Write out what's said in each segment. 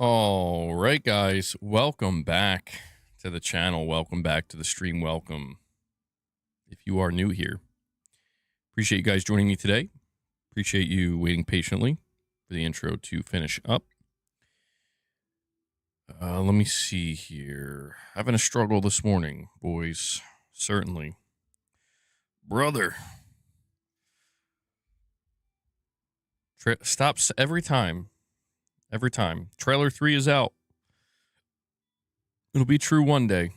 All right, guys, welcome back to the channel. Welcome back to the stream. Welcome if you are new here. Appreciate you guys joining me today. Appreciate you waiting patiently for the intro to finish up. Let me see here. Having a struggle this morning, boys. Certainly. Brother. Stops every time. Every time. Trailer 3 is out. It'll be true one day.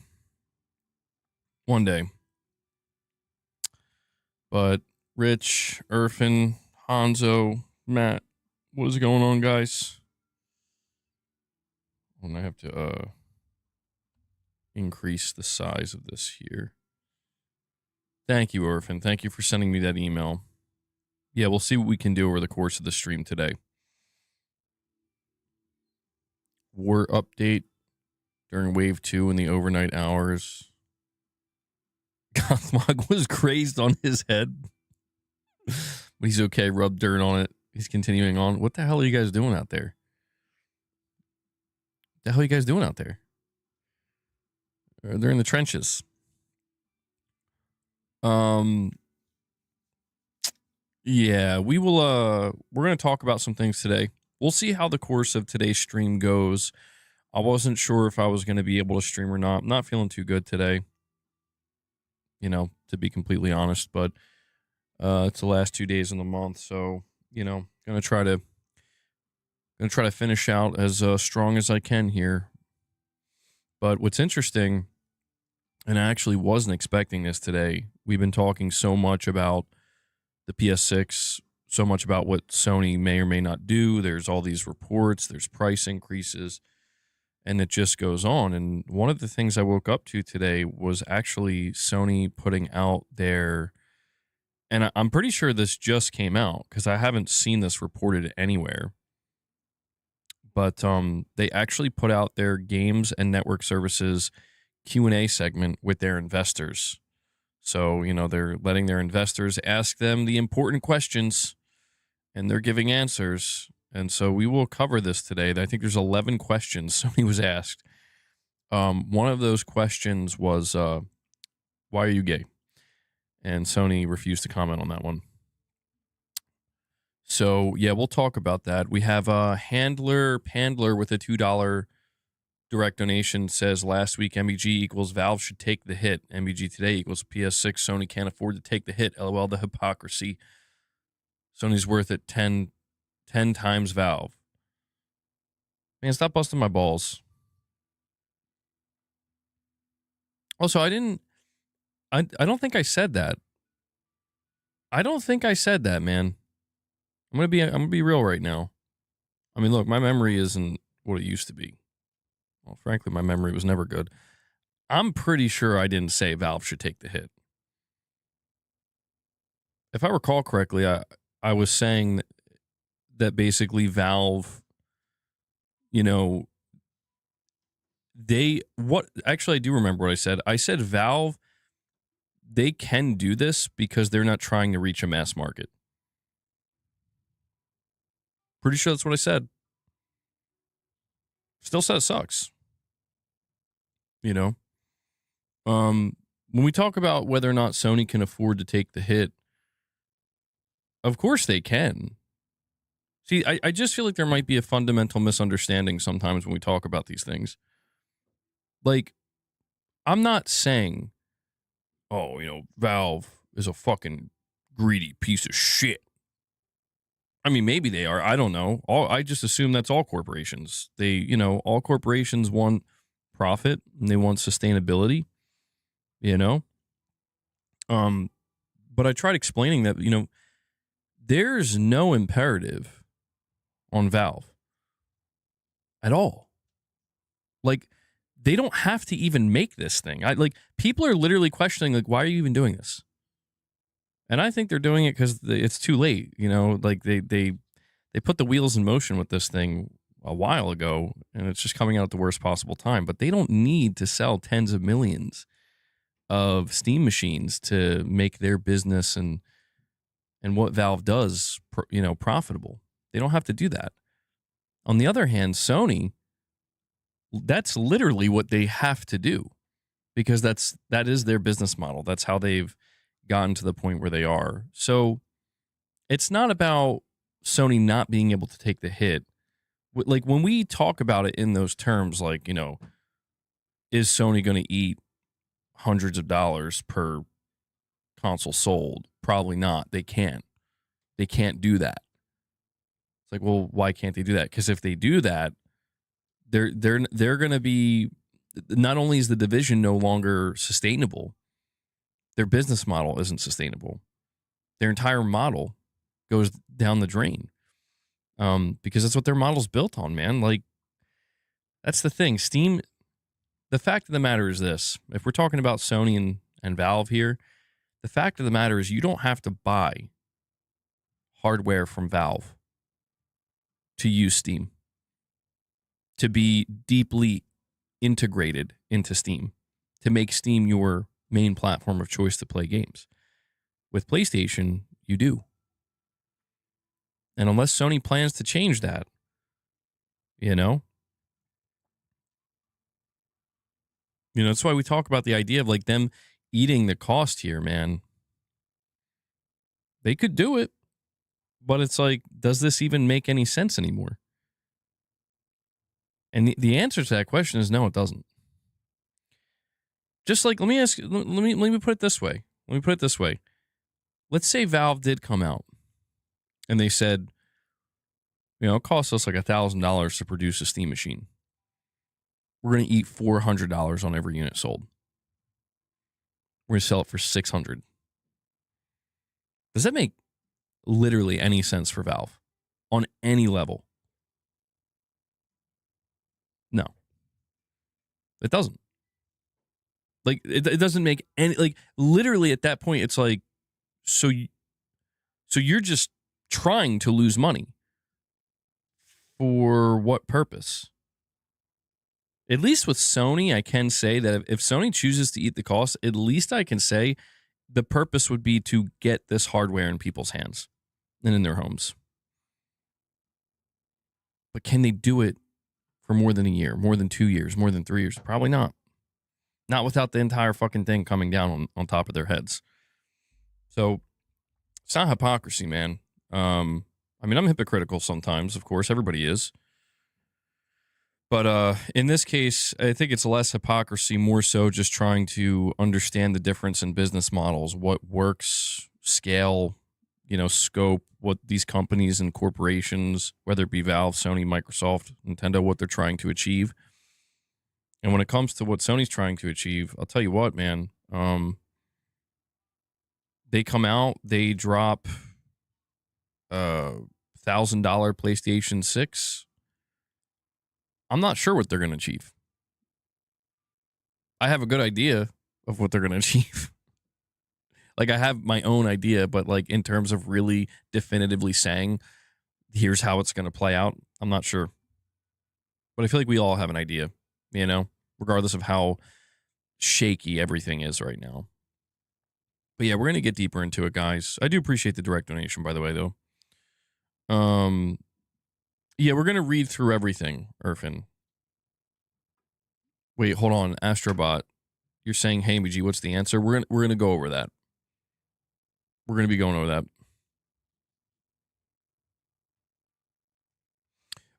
One day. But Rich, Irfan, Hanzo, Matt, what is going on, guys? And I have to increase the size of this here. Thank you, Irfan. Thank you for sending me that email. Yeah, we'll see what we can do over the course of the stream today. War update during Wave 2 in the overnight hours. Gothmog was grazed on his head. But he's okay. Rubbed dirt on it. He's continuing on. What the hell are you guys doing out there? The hell are you guys doing out there? They're in the trenches. Yeah, we will, we're going to talk about some things today. We'll see how the course of today's stream goes. I wasn't sure if I was going to be able to stream or not. I'm not feeling too good today, you know, to be completely honest, but it's the last 2 days in the month, so, you know, gonna try to finish out as strong as I can here. But what's interesting, and I actually wasn't expecting this today, we've been talking so much about the PS6, so much about what Sony may or may not do. There's all these reports, there's price increases, and it just goes on. And one of the things I woke up to today was actually Sony putting out their, and I'm pretty sure this just came out because I haven't seen this reported anywhere, but they actually put out their games and network services Q&A segment with their investors. So, you know, they're letting their investors ask them the important questions, and they're giving answers. And so we will cover this today. I think there's 11 questions Sony was asked. One of those questions was, why are you gay? And Sony refused to comment on that one. So, yeah, we'll talk about that. We have Pandler with a $2 direct donation says, last week MBG equals Valve should take the hit. MBG today equals PS6. Sony can't afford to take the hit. LOL, the hypocrisy. Sony's worth it 10 times Valve. Man, stop busting my balls. Also, I don't think I said that. I don't think I said that, man. I'm gonna be real right now. I mean, look, my memory isn't what it used to be. Well, frankly, my memory was never good. I'm pretty sure I didn't say Valve should take the hit. If I recall correctly, I was saying that basically Valve, you know, actually I do remember what I said. I said Valve, they can do this because they're not trying to reach a mass market. Pretty sure that's what I said. Still said it sucks. You know? When we talk about whether or not Sony can afford to take the hit, of course they can. See, I just feel like there might be a fundamental misunderstanding sometimes when we talk about these things. Like, I'm not saying, oh, you know, Valve is a fucking greedy piece of shit. I mean, maybe they are. I don't know. I just assume that's all corporations. All corporations want profit and they want sustainability, you know? But I tried explaining that, you know, there's no imperative on Valve at all. Like, they don't have to even make this thing. People are literally questioning, like, why are you even doing this? And I think they're doing it because it's too late. You know, like they put the wheels in motion with this thing a while ago, and it's just coming out at the worst possible time. But they don't need to sell tens of millions of Steam machines to make their business and what Valve does, profitable. They don't have to do that. On the other hand, Sony, that's literally what they have to do, because that is their business model. That's how they've gotten to the point where they are. So it's not about Sony not being able to take the hit. Like when we talk about it in those terms, like, is Sony going to eat hundreds of dollars per console sold? Probably not. They can't. They can't do that. It's like, well, why can't they do that? Because if they do that, they're going to be, not only is the division no longer sustainable, their business model isn't sustainable. Their entire model goes down the drain, because that's what their model's built on, man. Like, that's the thing. Steam, the fact of the matter is this. If we're talking about Sony and Valve here, the fact of the matter is you don't have to buy hardware from Valve to use Steam, to be deeply integrated into Steam, to make Steam your main platform of choice to play games. With PlayStation, you do. And unless Sony plans to change that, that's why we talk about the idea of like them eating the cost here, man. They could do it, but it's like, does this even make any sense anymore? And the answer to that question is no, it doesn't. Just like, let me put it this way. Let's say Valve did come out and they said, it costs us like $1,000 to produce a Steam machine. We're going to eat $400 on every unit sold. We're going to sell it for $600. Does that make literally any sense for Valve on any level? No, it doesn't. Like, it doesn't make any, like, literally at that point, it's like, so you're just trying to lose money. For what purpose? At least with Sony, I can say that if Sony chooses to eat the cost, at least I can say the purpose would be to get this hardware in people's hands and in their homes. But can they do it for more than a year, more than 2 years, more than 3 years? Probably not. Not without the entire fucking thing coming down on top of their heads. So it's not hypocrisy, man. I'm hypocritical sometimes, of course. Everybody is. But in this case, I think it's less hypocrisy, more so just trying to understand the difference in business models, what works, scale, scope, what these companies and corporations, whether it be Valve, Sony, Microsoft, Nintendo, what they're trying to achieve. And when it comes to what Sony's trying to achieve, I'll tell you what, man. They come out, they drop $1,000 PlayStation 6. I'm not sure what they're going to achieve. I have a good idea of what they're going to achieve. Like, I have my own idea, but like in terms of really definitively saying, here's how it's going to play out, I'm not sure. But I feel like we all have an idea, regardless of how shaky everything is right now. But yeah, we're going to get deeper into it, guys. I do appreciate the direct donation, by the way, though. Yeah, we're going to read through everything, Irfan. Wait, hold on. Astrobot, you're saying, hey, MG, what's the answer? We're gonna go over that. We're going to be going over that.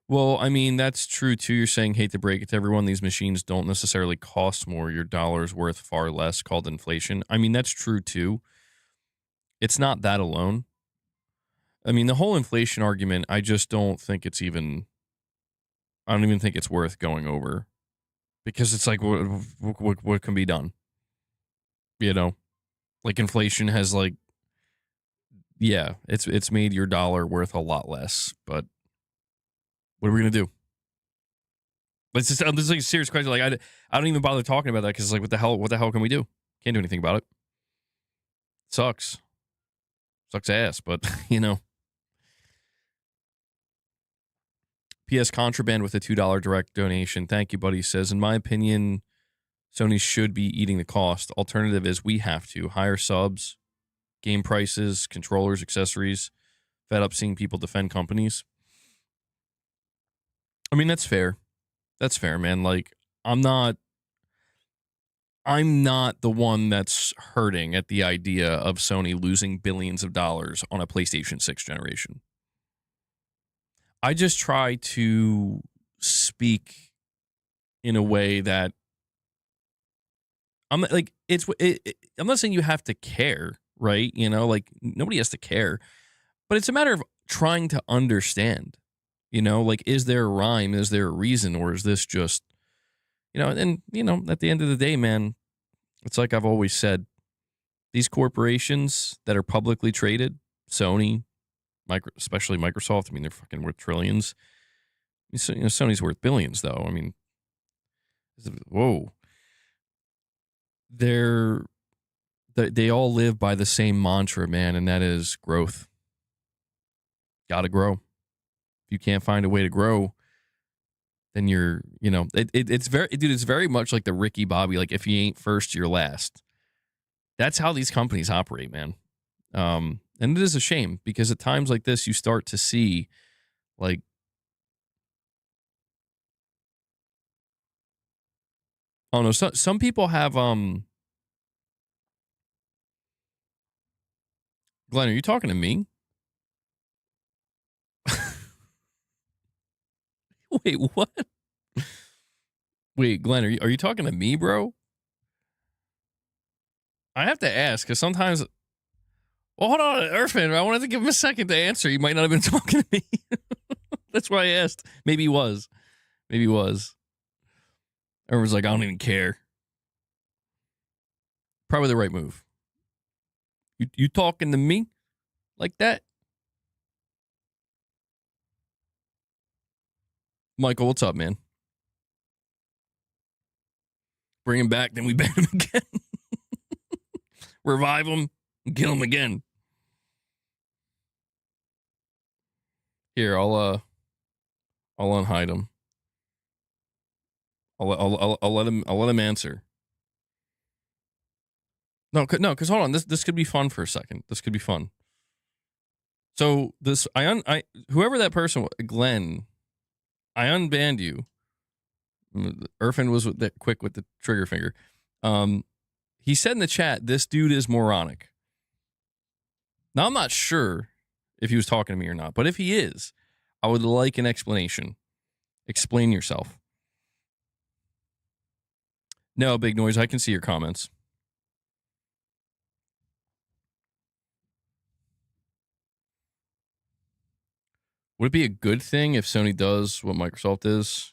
Well, I mean, that's true, too. You're saying, hate to break it to everyone, these machines don't necessarily cost more. Your dollar's worth far less, called inflation. I mean, that's true, too. It's not that alone. I mean, the whole inflation argument, I just don't think it's even, I don't even think it's worth going over. Because it's like, what can be done? Like inflation has like, yeah, it's made your dollar worth a lot less, but what are we going to do? This is like a serious question. Like, I don't even bother talking about that because it's like, what the hell can we do? Can't do anything about it. Sucks ass, but PS Contraband with a $2 direct donation. Thank you, buddy. Says, in my opinion, Sony should be eating the cost. Alternative is we have to higher subs, game prices, controllers, accessories. Fed up seeing people defend companies. I mean, that's fair. That's fair, man. Like, I'm not the one that's hurting at the idea of Sony losing billions of dollars on a PlayStation 6 generation. I just try to speak in a way that I'm like I'm not saying you have to care, right? You know, like nobody has to care, but it's a matter of trying to understand. You know, like is there a rhyme? Is there a reason, or is this just And at the end of the day, man, it's like I've always said: these corporations that are publicly traded, Sony, especially Microsoft. I mean, they're fucking worth trillions. Sony's worth billions, though. I mean, whoa, they're they all live by the same mantra, man, and that is growth. Got to grow. If you can't find a way to grow, then it's very much like the Ricky Bobby. Like if you ain't first, you're last. That's how these companies operate, man. And it is a shame because at times like this, you start to see like, oh no, some people have, Glenn, are you talking to me? Wait, what? Wait, Glenn, are you talking to me, bro? I have to ask because sometimes. Well, hold on, Irfan. I wanted to give him a second to answer. You might not have been talking to me. That's why I asked. Maybe he was. Everyone's like, I don't even care. Probably the right move. You talking to me like that? Michael, what's up, man? Bring him back, then we ban him again. Revive him, and kill him again. Here, I'll unhide him. I'll let him answer. No, because hold on, this could be fun for a second. This could be fun. So whoever that person was, Glenn, I unbanned you. Irfan was quick with the trigger finger. He said in the chat, this dude is moronic. Now, I'm not sure if he was talking to me or not, but if he is, I would like an explanation. Explain yourself. No, Big Noise, I can see your comments. Would it be a good thing if Sony does what Microsoft is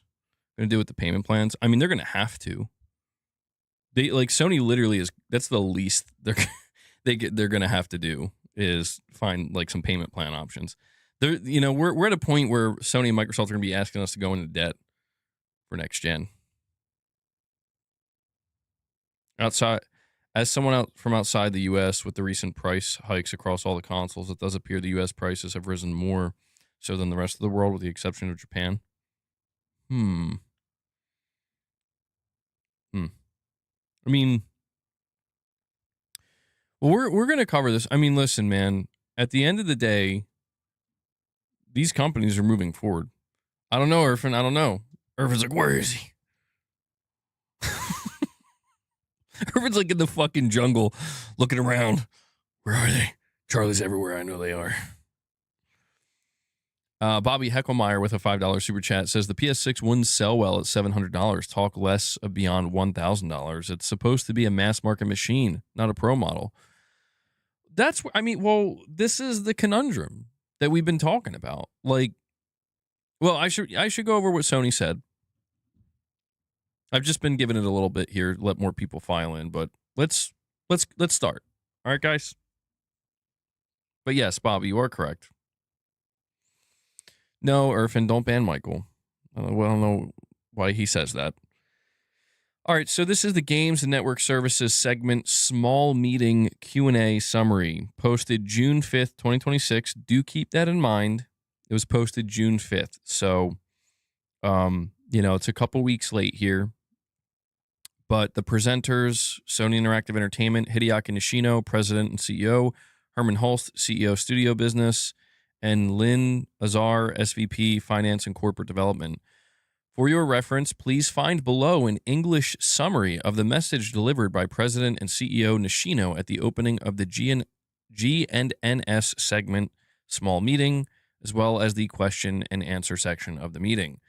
going to do with the payment plans? I mean, they're going to have to. Sony literally is. That's the least they're going to have to do is find like some payment plan options. We're at a point where Sony and Microsoft are going to be asking us to go into debt for next gen. As someone out from outside the U.S. with the recent price hikes across all the consoles, it does appear the U.S. prices have risen more so than the rest of the world, with the exception of Japan. I mean, well, we're going to cover this. I mean, listen, man, at the end of the day, these companies are moving forward. I don't know, Irfan. I don't know. Irfan's like, where is he? Irfan's like in the fucking jungle looking around. Where are they? Charlie's everywhere. I know they are. Bobby Heckelmeyer with a $5 super chat says the PS6 wouldn't sell well at $700. Talk less of beyond $1,000. It's supposed to be a mass market machine, not a pro model. This is the conundrum that we've been talking about. I should go over what Sony said. I've just been giving it a little bit here, let more people file in, but let's start. All right, guys. But yes, Bobby, you are correct. No, Irfan, don't ban Michael. I don't know why he says that. All right, so this is the Games and Network Services segment, small meeting Q&A summary, posted June 5th, 2026. Do keep that in mind. It was posted June 5th. So, it's a couple weeks late here. But the presenters, Sony Interactive Entertainment, Hideaki Nishino, President and CEO, Herman Hulst, CEO Studio Business, and Lynn Azar, SVP, Finance and Corporate Development. For your reference, please find below an English summary of the message delivered by President and CEO Nishino at the opening of the G&NS segment small meeting, as well as the question and answer section of the meeting.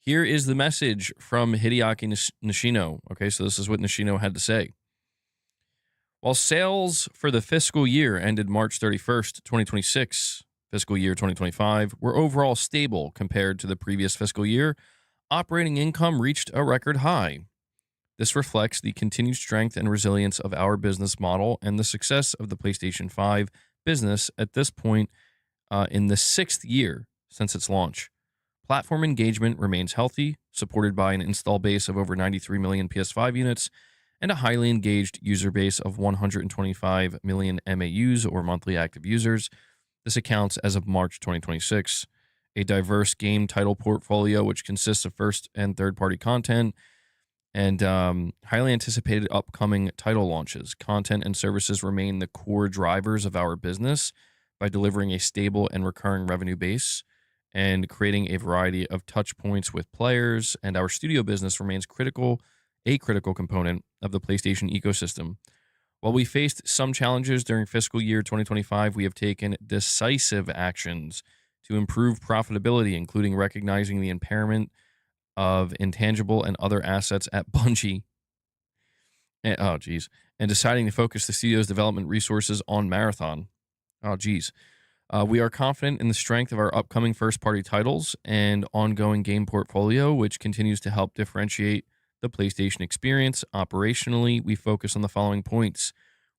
Here is the message from Hideaki Nishino. Okay, so this is what Nishino had to say. While sales for the fiscal year ended March 31st, 2026, fiscal year 2025, were overall stable compared to the previous fiscal year, operating income reached a record high. This reflects the continued strength and resilience of our business model and the success of the PlayStation 5 business at this point in the 6th year since its launch. Platform engagement remains healthy, supported by an install base of over 93 million PS5 units and a highly engaged user base of 125 million MAUs or monthly active users. This accounts as of March 2026. A diverse game title portfolio, which consists of first and third party content and highly anticipated upcoming title launches. Content and services remain the core drivers of our business by delivering a stable and recurring revenue base and creating a variety of touch points with players. And our studio business remains a critical component of the PlayStation ecosystem. While we faced some challenges during fiscal year 2025, we have taken decisive actions to improve profitability, including recognizing the impairment of intangible and other assets at Bungie. And deciding to focus the studio's development resources on Marathon. We are confident in the strength of our upcoming first-party titles and ongoing game portfolio, which continues to help differentiate the PlayStation experience. Operationally, we focus on the following points.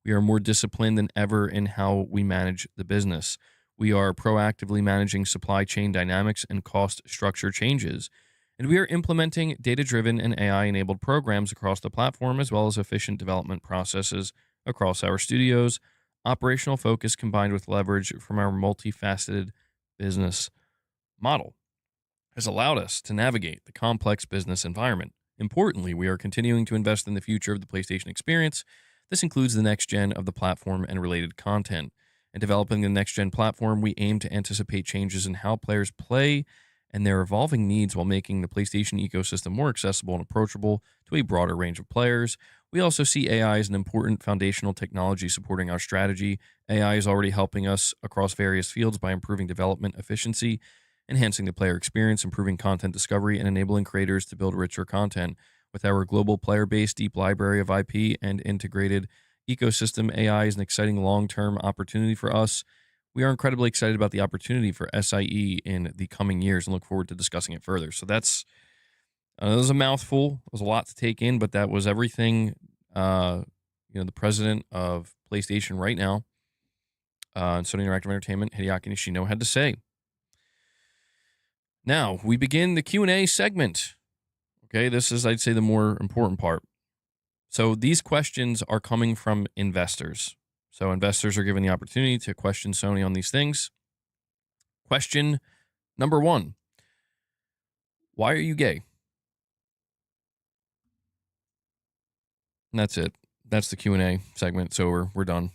We are more disciplined than ever in how we manage the business. We are proactively managing supply chain dynamics and cost structure changes. And we are implementing data-driven and AI-enabled programs across the platform, as well as efficient development processes across our studios. Operational focus combined with leverage from our multifaceted business model has allowed us to navigate the complex business environment. Importantly, we are continuing to invest in the future of the PlayStation experience. This includes the next gen of the platform and related content. In developing the next-gen platform, we aim to anticipate changes in how players play and their evolving needs while making the PlayStation ecosystem more accessible and approachable to a broader range of players. We also see AI as an important foundational technology supporting our strategy. AI is already helping us across various fields by improving development efficiency, enhancing the player experience, improving content discovery, and enabling creators to build richer content. With our global player base, deep library of IP, and integrated ecosystem, AI is an exciting long-term opportunity for us. We are incredibly excited about the opportunity for SIE in the coming years and look forward to discussing it further. So that was a mouthful. It was a lot to take in, but that was everything the president of PlayStation right now and Sony Interactive Entertainment, Hideaki Nishino, had to say. Now, we begin the Q&A segment. Okay, this is, I'd say, the more important part. So these questions are coming from investors. So investors are given the opportunity to question Sony on these things. Question number 1. Why are you gay? And that's it. That's the Q&A segment. So we're done.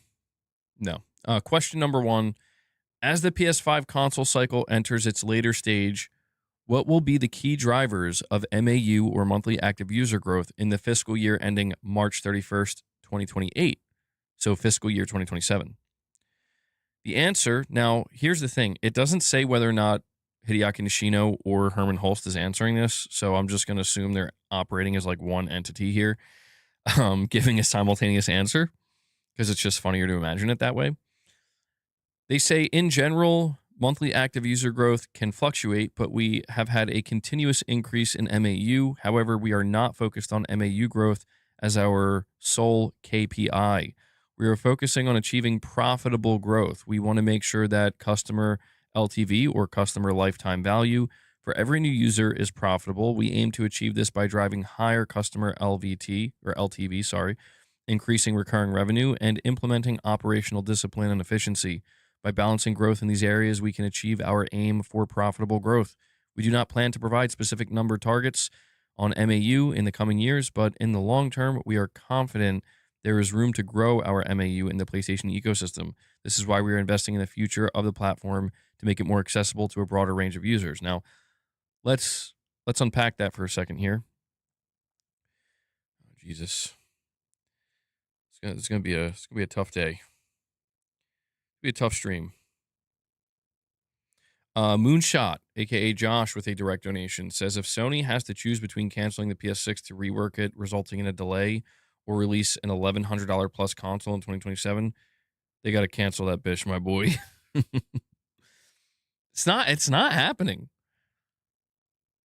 No. Question number 1. As the PS5 console cycle enters its later stage, what will be the key drivers of MAU or monthly active user growth in the fiscal year ending March 31st, 2028? So fiscal year 2027. The answer, now, here's the thing. It doesn't say whether or not Hideaki Nishino or Herman Hulst is answering this, so I'm just going to assume they're operating as like one entity here, giving a simultaneous answer, because it's just funnier to imagine it that way. They say, in general, monthly active user growth can fluctuate, but we have had a continuous increase in MAU. However, we are not focused on MAU growth as our sole KPI. We are focusing on achieving profitable growth. We want to make sure that customer LTV, or customer lifetime value, for every new user is profitable. We aim to achieve this by driving higher customer LTV, increasing recurring revenue, and implementing operational discipline and efficiency. By balancing growth in these areas, we can achieve our aim for profitable growth. We do not plan to provide specific number targets on MAU in the coming years, but in the long term, we are confident there is room to grow our MAU in the PlayStation ecosystem. This is why we are investing in the future of the platform to make it more accessible to a broader range of users. Now, let's let's unpack that for a second here. Oh, Jesus. It's gonna be a tough day. It'll be a tough stream. Moonshot, aka Josh, with a direct donation, says if Sony has to choose between canceling the PS6 to rework it, resulting in a delay, or release an $1,100 plus console in 2027, they got to cancel that bitch, my boy. It's not happening.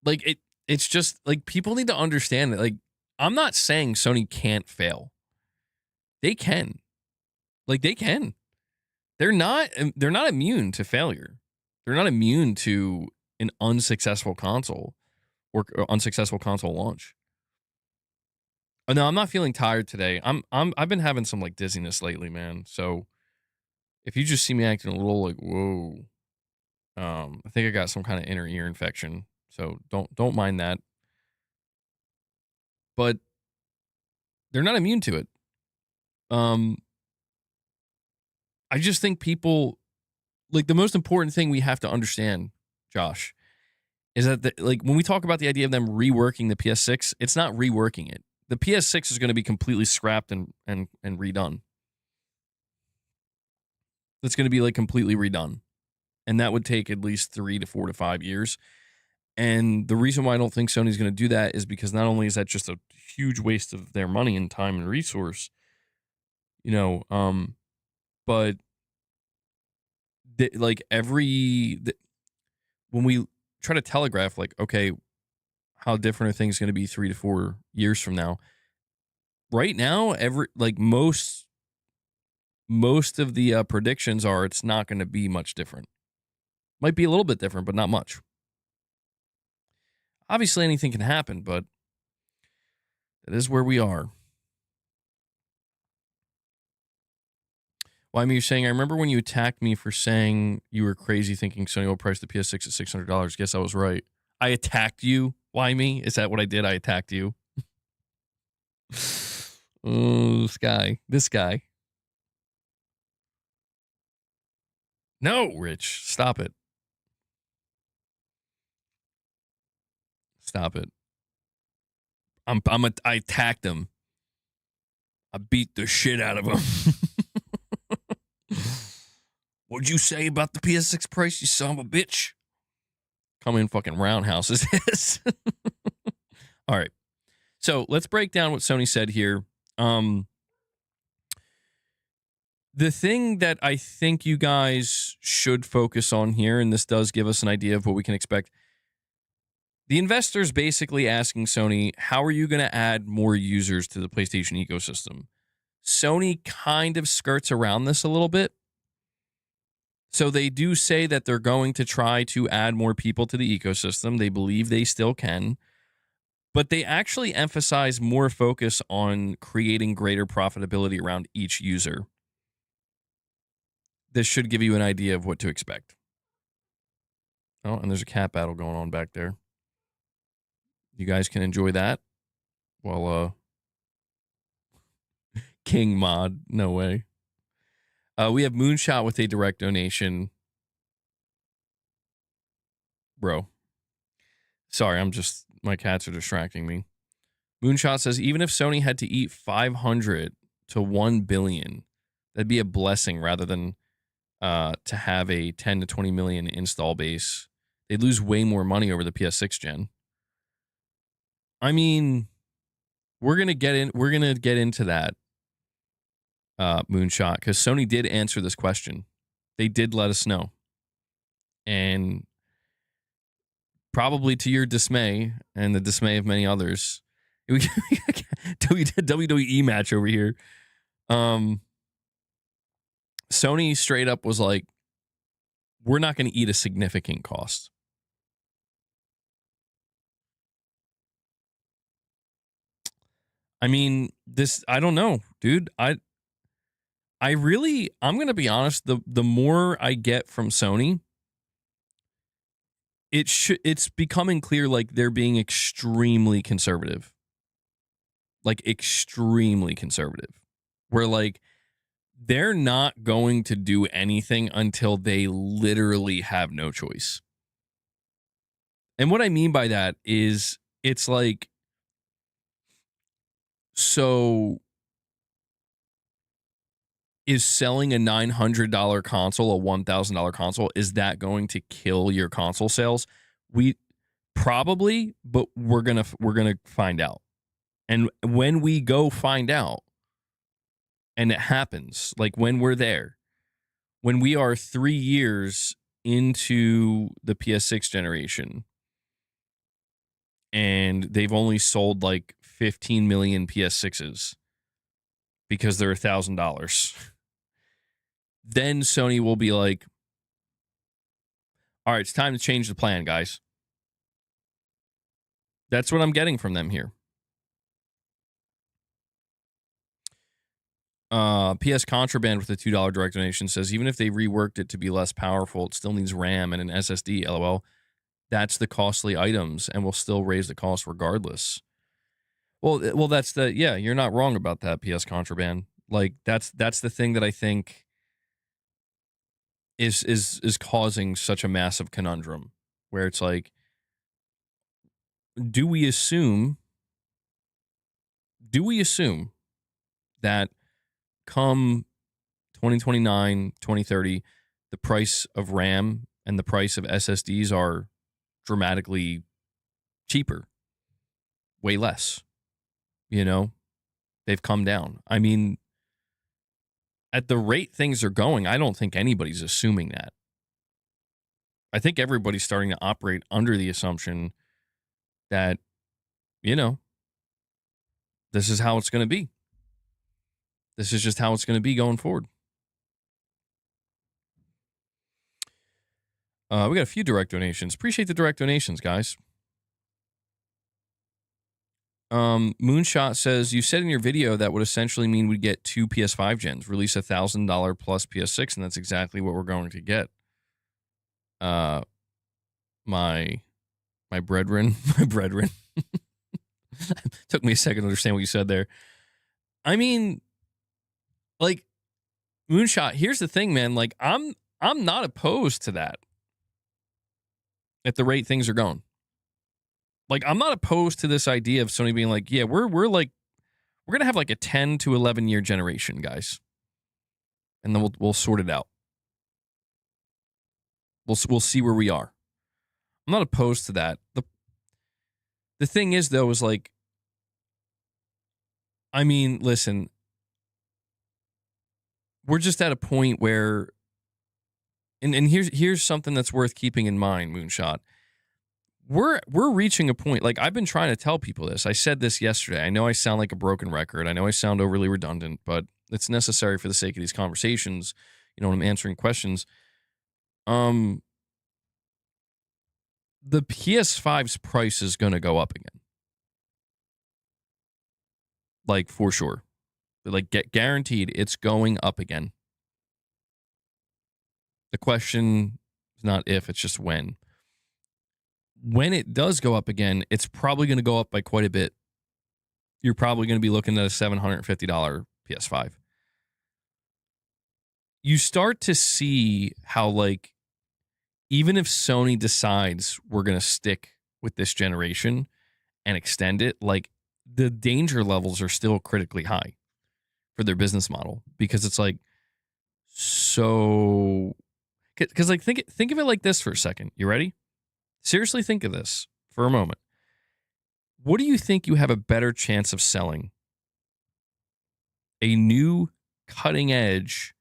Like it's just like people need to understand that. Like, I'm not saying Sony can't fail. They can. Like, they can. They're not immune to failure. They're not immune to an unsuccessful console or unsuccessful console launch. Oh, no, I'm not feeling tired today. I've been having some like dizziness lately, man. So if you just see me acting a little like whoa, I think I got some kind of inner ear infection. So don't mind that. But they're not immune to it. I just think people, like, the most important thing we have to understand, Josh, is that like when we talk about the idea of them reworking the PS6, it's not reworking it. The PS6 is going to be completely scrapped and redone. It's going to be like completely redone. And that would take at least 3 to 4 to 5 years. And the reason why I don't think Sony's going to do that is because not only is that just a huge waste of their money and time and resource, but like when we try to telegraph, like, okay, how different are things going to be 3 to 4 years from now? Right now, most of the predictions are it's not going to be much different. Might be a little bit different, but not much. Obviously, anything can happen, but it is where we are. Well, I mean, you're saying, I remember when you attacked me for saying you were crazy thinking Sony will price the PS6 at $600. Guess I was right. I attacked you? Why me? Is that what I did? I attacked you? Oh, this guy. No, Rich, stop it. Stop it. I attacked him. I beat the shit out of him. What'd you say about the PS6 price, you son of a bitch? Come in fucking roundhouses this. All right. So let's break down what Sony said here. The thing that I think you guys should focus on here, and this does give us an idea of what we can expect. The investors basically asking Sony, how are you going to add more users to the PlayStation ecosystem? Sony kind of skirts around this a little bit. So they do say that they're going to try to add more people to the ecosystem. They believe they still can. But they actually emphasize more focus on creating greater profitability around each user. This should give you an idea of what to expect. Oh, and there's a cat battle going on back there. You guys can enjoy that. Well, King Mod, no way. We have Moonshot with a direct donation. Bro. Sorry, my cats are distracting me. Moonshot says, even if Sony had to eat 500 to 1 billion, that'd be a blessing rather than to have a 10 to 20 million install base. They'd lose way more money over the PS6 gen. I mean, we're gonna get into that, Moonshot, because Sony did answer this question. They did let us know. And probably to your dismay and the dismay of many others, WWE match over here. Sony straight up was like, we're not going to eat a significant cost. I mean, I don't know, dude. I'm going to be honest, the more I get from Sony, it's becoming clear like they're being extremely conservative. Like extremely conservative. Where like they're not going to do anything until they literally have no choice. And what I mean by that is it's like, so is selling a $900 console, a $1,000 console, is that going to kill your console sales? We probably, but we're going to find out. And when we go find out, and it happens, like when we're there, when we are 3 years into the PS6 generation and they've only sold like 15 million PS6s because they're $1,000, then Sony will be like, all right, it's time to change the plan, guys. That's what I'm getting from them here. PS Contraband with a $2 direct donation says, even if they reworked it to be less powerful, it still needs RAM and an SSD, LOL. That's the costly items and will still raise the cost regardless. Well, that's the, yeah, you're not wrong about that, PS Contraband. Like, that's the thing that I think is causing such a massive conundrum, where it's like, do we assume that come 2029, 2030, the price of RAM and the price of SSDs are dramatically cheaper, way less, they've come down. I mean, at the rate things are going, I don't think anybody's assuming that. I think everybody's starting to operate under the assumption that, this is how it's going to be. This is just how it's going to be going forward. We got a few direct donations. Appreciate the direct donations, guys. Moonshot says, you said in your video that would essentially mean we'd get 2 PS5 gens, release $1,000 plus PS6, and that's exactly what we're going to get. My brethren. Took me a second to understand what you said there. I mean, like, Moonshot, here's the thing, man. Like, I'm not opposed to that at the rate things are going. Like, I'm not opposed to this idea of Sony being like, yeah, we're going to have like a 10 to 11 year generation, guys. And then we'll sort it out. We'll see where we are. I'm not opposed to that. The thing is, though, is like, I mean, listen, we're just at a point where, and here's something that's worth keeping in mind, Moonshot. We're reaching a point, like, I've been trying to tell people this. I said this yesterday. I know I sound like a broken record. I know I sound overly redundant, but it's necessary for the sake of these conversations, when I'm answering questions. The PS5's price is going to go up again. Like, for sure. Like, get guaranteed it's going up again. The question is not if, it's just when. When it does go up again, it's probably going to go up by quite a bit. You're probably going to be looking at a $750 PS5. You start to see how, like, even if Sony decides we're going to stick with this generation and extend it, like, the danger levels are still critically high for their business model, because it's like, so, because, like, think of it like this for a second. You ready? Seriously, think of this for a moment. What do you think you have a better chance of selling? A new cutting edge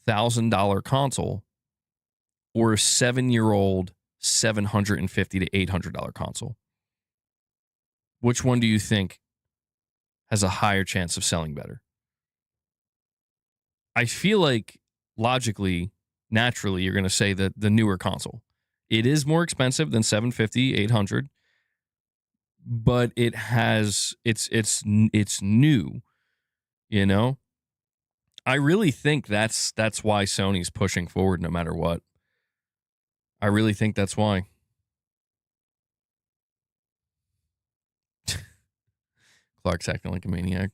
$1,000 console, or a 7-year-old $750 to $800 console? Which one do you think has a higher chance of selling better? I feel like logically, naturally, you're going to say that the newer console. It is more expensive than 750, 800, but it has it's new, I really think that's why Sony's pushing forward no matter what. I really think that's why. Clark's acting like a maniac.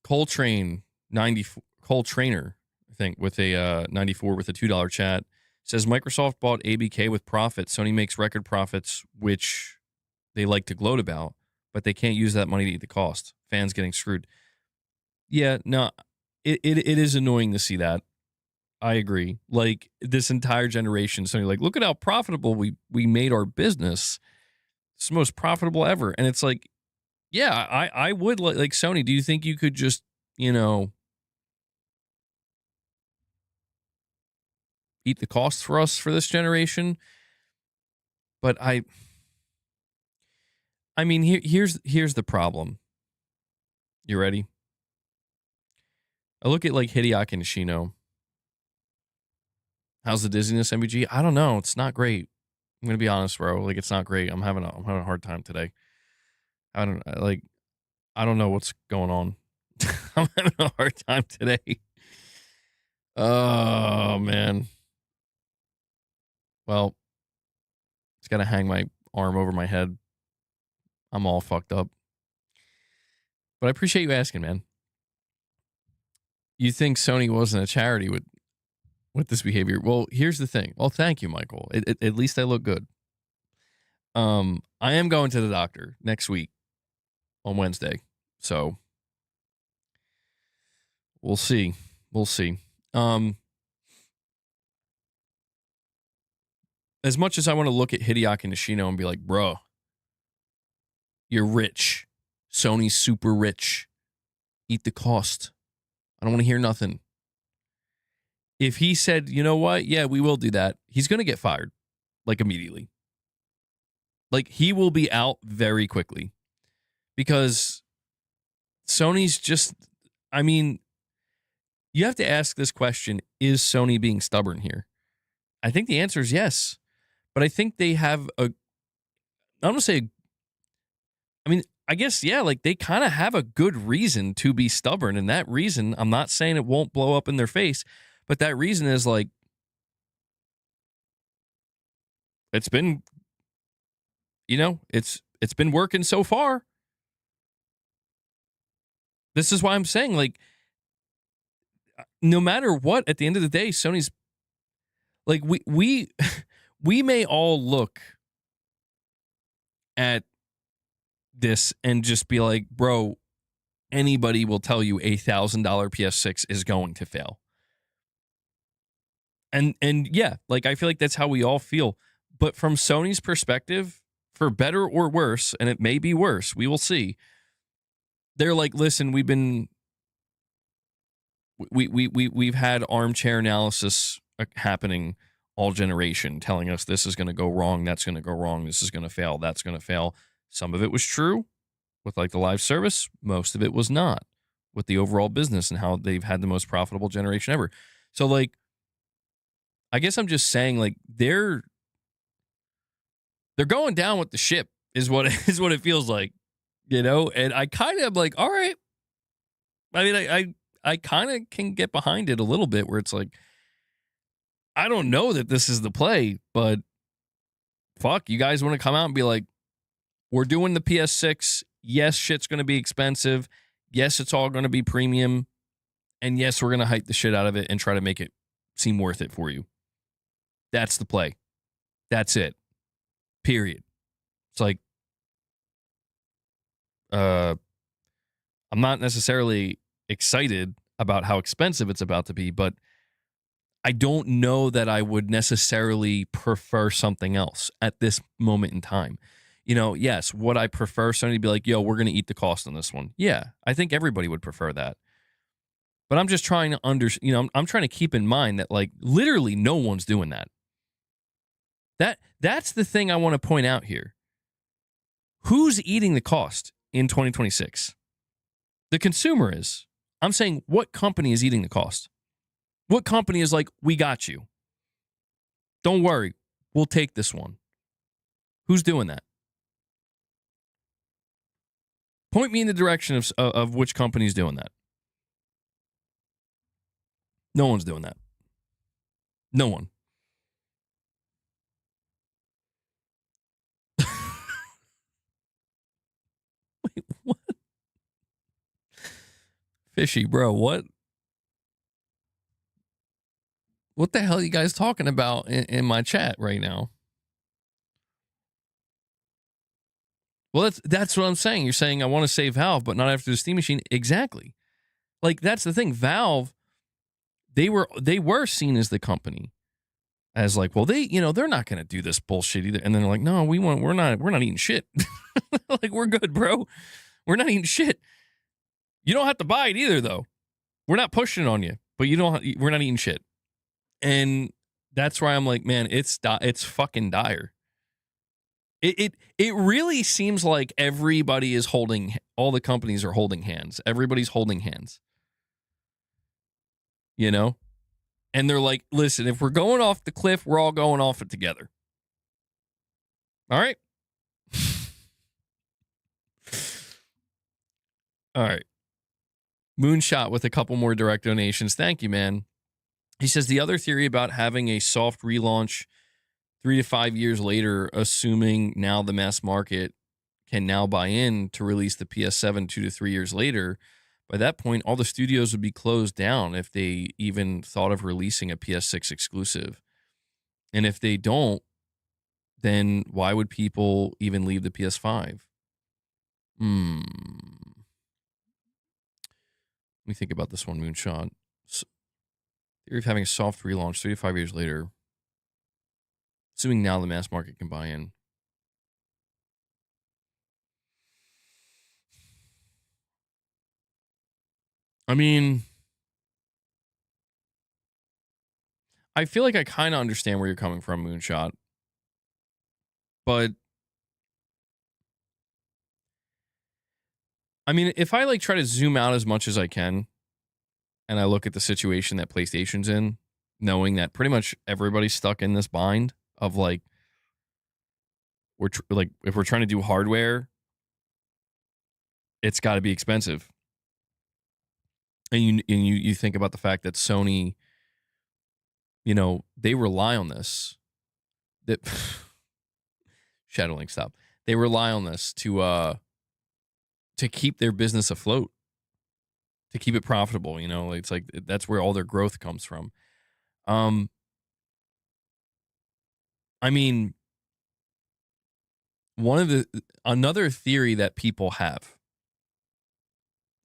Coltrane 94, Cole Trainer, I think, with a 94 with a $2 chat. Says Microsoft bought ABK with profit. Sony makes record profits, which they like to gloat about, but they can't use that money to eat the cost. Fans getting screwed. Yeah, no, it is annoying to see that. I agree. Like this entire generation, Sony, like, look at how profitable we made our business. It's the most profitable ever. And it's like, yeah, I would like Sony. Do you think you could just, eat the cost for us for this generation? But I mean, here's the problem. You ready? I look at like Hideaki Nishino. How's the dizziness, MBG? I don't know. It's not great. I'm gonna be honest, bro. Like, it's not great. I'm having a hard time today. I don't know what's going on. I'm having a hard time today. Oh man. Well, it's gotta hang my arm over my head. I'm all fucked up. But I appreciate you asking, man. You think Sony wasn't a charity with this behavior? Well, here's the thing. Well, thank you, Michael. At least I look good. I am going to the doctor next week on Wednesday, so we'll see. We'll see. As much as I want to look at Hideaki Nishino and be like, bro, you're rich. Sony's super rich. Eat the cost. I don't want to hear nothing. If he said, you know what? Yeah, we will do that. He's going to get fired, like, immediately. Like, he will be out very quickly because Sony's just, I mean, you have to ask this question, is Sony being stubborn here? I think the answer is yes. But I think they have I don't want to say, I mean, I guess, yeah, like they kind of have a good reason to be stubborn. And that reason, I'm not saying it won't blow up in their face, but that reason is like, it's been, it's been working so far. This is why I'm saying, like, no matter what, at the end of the day, Sony's like, we may all look at this and just be like, bro, anybody will tell you a $1,000 PS6 is going to fail. And yeah, like I feel like that's how we all feel. But from Sony's perspective, for better or worse, and it may be worse, we will see. They're like, listen, we've had armchair analysis happening all generation, telling us this is going to go wrong, that's going to go wrong, this is going to fail, that's going to fail. Some of it was true with like the live service. Most of it was not with the overall business and how they've had the most profitable generation ever. So like, I guess I'm just saying, like, they're going down with the ship is what it feels like, and I kind of am like, all right. I mean, I kind of can get behind it a little bit where it's like, I don't know that this is the play, but fuck, you guys want to come out and be like, we're doing the PS6. Yes, shit's going to be expensive. Yes, it's all going to be premium. And yes, we're going to hype the shit out of it and try to make it seem worth it for you. That's the play. That's it. Period. It's like, I'm not necessarily excited about how expensive it's about to be, but I don't know that I would necessarily prefer something else at this moment in time. Yes, would I prefer Sony to be like, yo, we're going to eat the cost on this one? Yeah, I think everybody would prefer that. But I'm just trying to I'm trying to keep in mind that like literally no one's doing that. That's the thing I want to point out here. Who's eating the cost in 2026? The consumer is. I'm saying, what company is eating the cost? What company is like, we got you? Don't worry, we'll take this one. Who's doing that? Point me in the direction of which company's doing that. No one's doing that. No one. Wait, what? Fishy, bro, what? What the hell are you guys talking about in my chat right now? Well, that's what I'm saying. You're saying I want to say Valve, but not after the Steam Machine. Exactly. Like, that's the thing. Valve, they were seen as the company as like, well, they're not going to do this bullshit either. And then they're like, no, we're not eating shit. Like, we're good, bro. We're not eating shit. You don't have to buy it either, though. We're not pushing it on you, but we're not eating shit. And that's why I'm like, man, it's fucking dire. It really seems like everybody is all the companies are holding hands. Everybody's holding hands. You know? And they're like, listen, if we're going off the cliff, we're all going off it together. All right? All right. Moonshot with a couple more direct donations. Thank you, man. He says the other theory about having a soft relaunch 3 to 5 years later, assuming now the mass market can now buy in to release the PS7 2 to 3 years later, by that point, all the studios would be closed down if they even thought of releasing a PS6 exclusive. And if they don't, then why would people even leave the PS5? Let me think about this one, Moonshot. Theory of having a soft relaunch 3 to 5 years later, assuming now the mass market can buy in. I mean, I feel like I kind of understand where you're coming from, Moonshot. But I mean, if I like try to zoom out as much as I can and I look at the situation that PlayStation's in, knowing that pretty much everybody's stuck in this bind of like, if we're trying to do hardware, it's got to be expensive. And you think about the fact that Sony, they rely on this. That Shadowlink, stop. They rely on this to keep their business afloat, to keep it profitable. It's like that's where all their growth comes from. I mean, another theory that people have,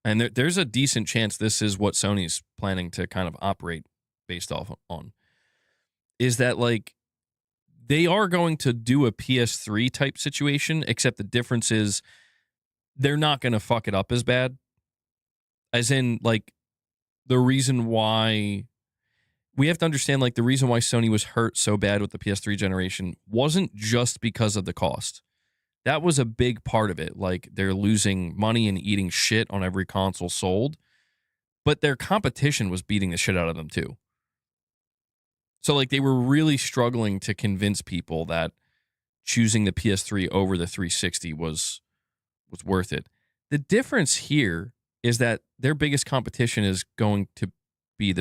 and there's a decent chance this is what Sony's planning to kind of operate based off on, is that like they are going to do a PS3 type situation, except the difference is they're not going to fuck it up as bad. As in, like, the reason why we have to understand, like, the reason why Sony was hurt so bad with the PS3 generation wasn't just because of the cost. That was a big part of it. Like, they're losing money and eating shit on every console sold, but their competition was beating the shit out of them too. So, like, they were really struggling to convince people that choosing the PS3 over the 360 was worth it. The difference here is that their biggest competition is going to be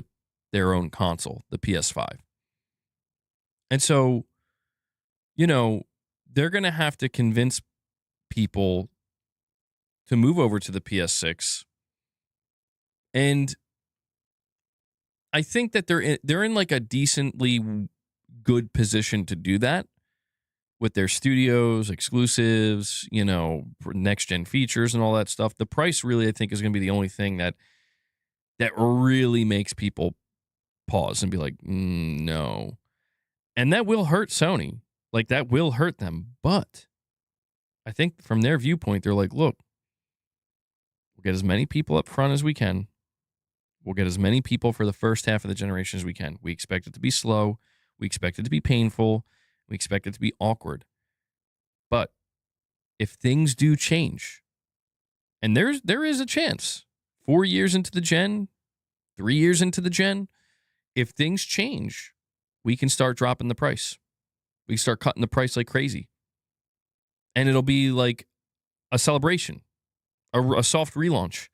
their own console, the PS5. And so, they're going to have to convince people to move over to the PS6. And I think that they're in like a decently good position to do that with their studios, exclusives, next gen features and all that stuff. The price really, I think, is going to be the only thing that really makes people pause and be like, no. And that will hurt Sony. Like, that will hurt them. But I think from their viewpoint, they're like, look, we'll get as many people up front as we can. We'll get as many people for the first half of the generation as we can. We expect it to be slow. We expect it to be painful. We expect it to be awkward. But if things do change, and there is a chance, 4 years into the gen, 3 years into the gen, if things change, we can start dropping the price. We start cutting the price like crazy. And it'll be like a celebration, a soft relaunch.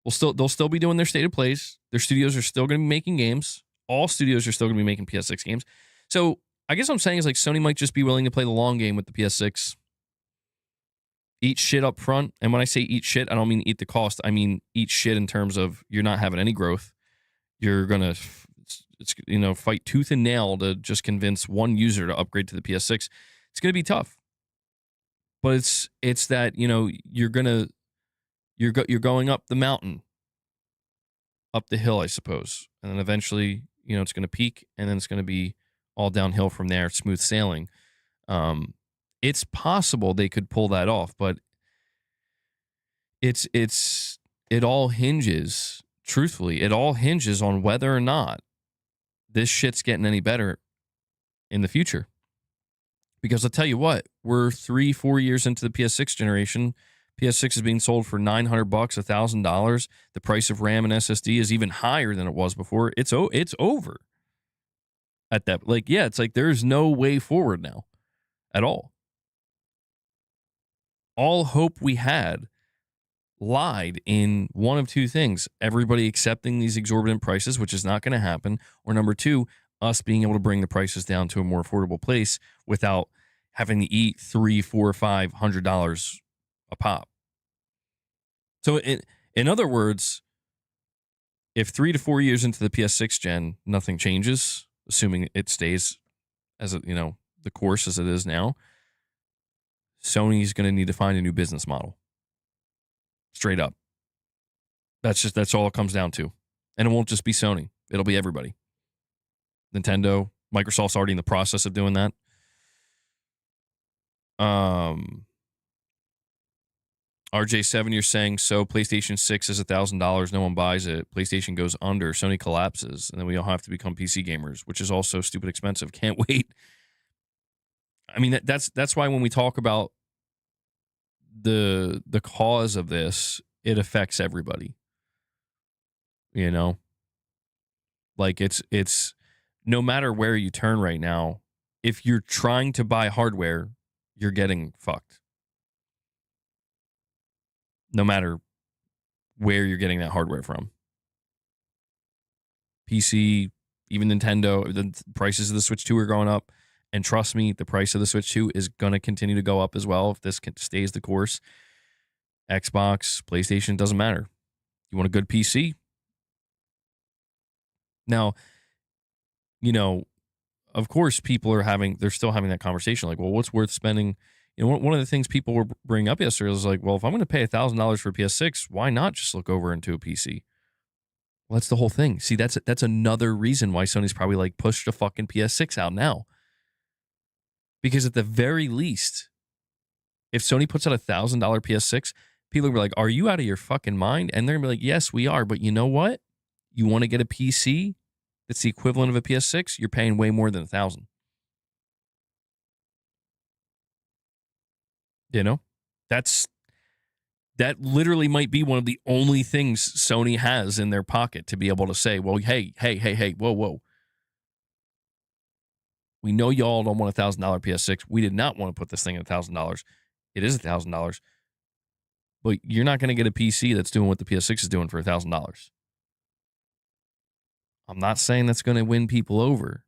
They'll still be doing their state of plays. Their studios are still going to be making games. All studios are still going to be making PS6 games. So I guess what I'm saying is like Sony might just be willing to play the long game with the PS6. Eat shit up front. And when I say eat shit, I don't mean eat the cost. I mean eat shit in terms of you're not having any growth. You're going to it's fight tooth and nail to just convince one user to upgrade to the PS6. It's going to be tough. But it's that, you're going up the mountain, up the hill, I suppose. And then eventually, it's going to peak, and then it's going to be all downhill from there, smooth sailing. It's possible they could pull that off, but it all hinges, truthfully, it all hinges on whether or not this shit's getting any better in the future. Because I'll tell you what, we're 3-4 years into the PS6 generation. PS6 is being sold for $900, $1,000. The price of RAM and SSD is even higher than it was before. It's over at that. It's like there's no way forward now at all. All hope we had lied in one of two things: everybody accepting these exorbitant prices, which is not going to happen, or number two, us being able to bring the prices down to a more affordable place without having to eat $300, $400, $500 a pop. So in other words, if 3 to 4 years into the PS6 gen, nothing changes, assuming it stays as the course as it is now, Sony's going to need to find a new business model. Straight up. That's all it comes down to. And it won't just be Sony. It'll be everybody. Nintendo, Microsoft's already in the process of doing that. RJ7, you're saying, so PlayStation 6 is $1,000. No one buys it. PlayStation goes under. Sony collapses. And then we all have to become PC gamers, which is also stupid expensive. Can't wait. I mean, that's why when we talk about the cause of this, it affects everybody. Like it's no matter where you turn right now, if you're trying to buy hardware, you're getting fucked. No matter where you're getting that hardware from. PC, even Nintendo, the prices of the Switch 2 are going up. And trust me, the price of the Switch 2 is going to continue to go up as well if this stays the course. Xbox, PlayStation, doesn't matter. You want a good PC? Now, of course, they're still having that conversation. Like, well, what's worth spending? One of the things people were bringing up yesterday was like, well, if I'm going to pay $1,000 for a PS6, why not just look over into a PC? Well, that's the whole thing. See, that's another reason why Sony's probably like pushed a fucking PS6 out now. Because at the very least, if Sony puts out $1,000 PS6, people will be like, are you out of your fucking mind? And they're going to be like, yes, we are. But you know what? You want to get a PC that's the equivalent of a PS6, you're paying way more than $1,000. That literally might be one of the only things Sony has in their pocket to be able to say, well, hey, whoa. We know y'all don't want $1,000 PS6. We did not want to put this thing at $1,000. It is $1,000. But you're not going to get a PC that's doing what the PS6 is doing for $1,000. I'm not saying that's going to win people over.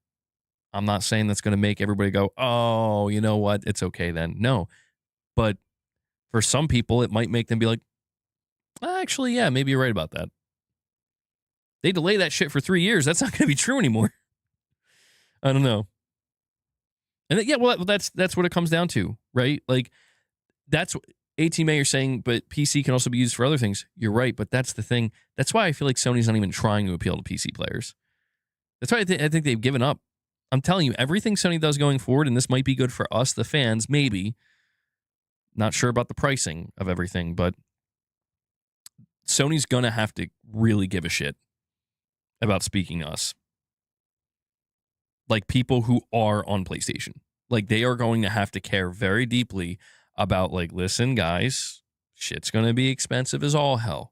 I'm not saying that's going to make everybody go, oh, you know what? It's okay then. No. But for some people, it might make them be like, actually, yeah, maybe you're right about that. They delay that shit for 3 years. That's not going to be true anymore. I don't know. And yeah, well, that's what it comes down to, right? Like, that's 18 May, you're saying, but PC can also be used for other things. You're right, but that's the thing. That's why I feel like Sony's not even trying to appeal to PC players. That's why I think they've given up. I'm telling you, everything Sony does going forward, and this might be good for us, the fans, maybe. Not sure about the pricing of everything, but Sony's going to have to really give a shit about speaking to us. Like people who are on PlayStation. Like they are going to have to care very deeply about like, listen, guys, shit's going to be expensive as all hell.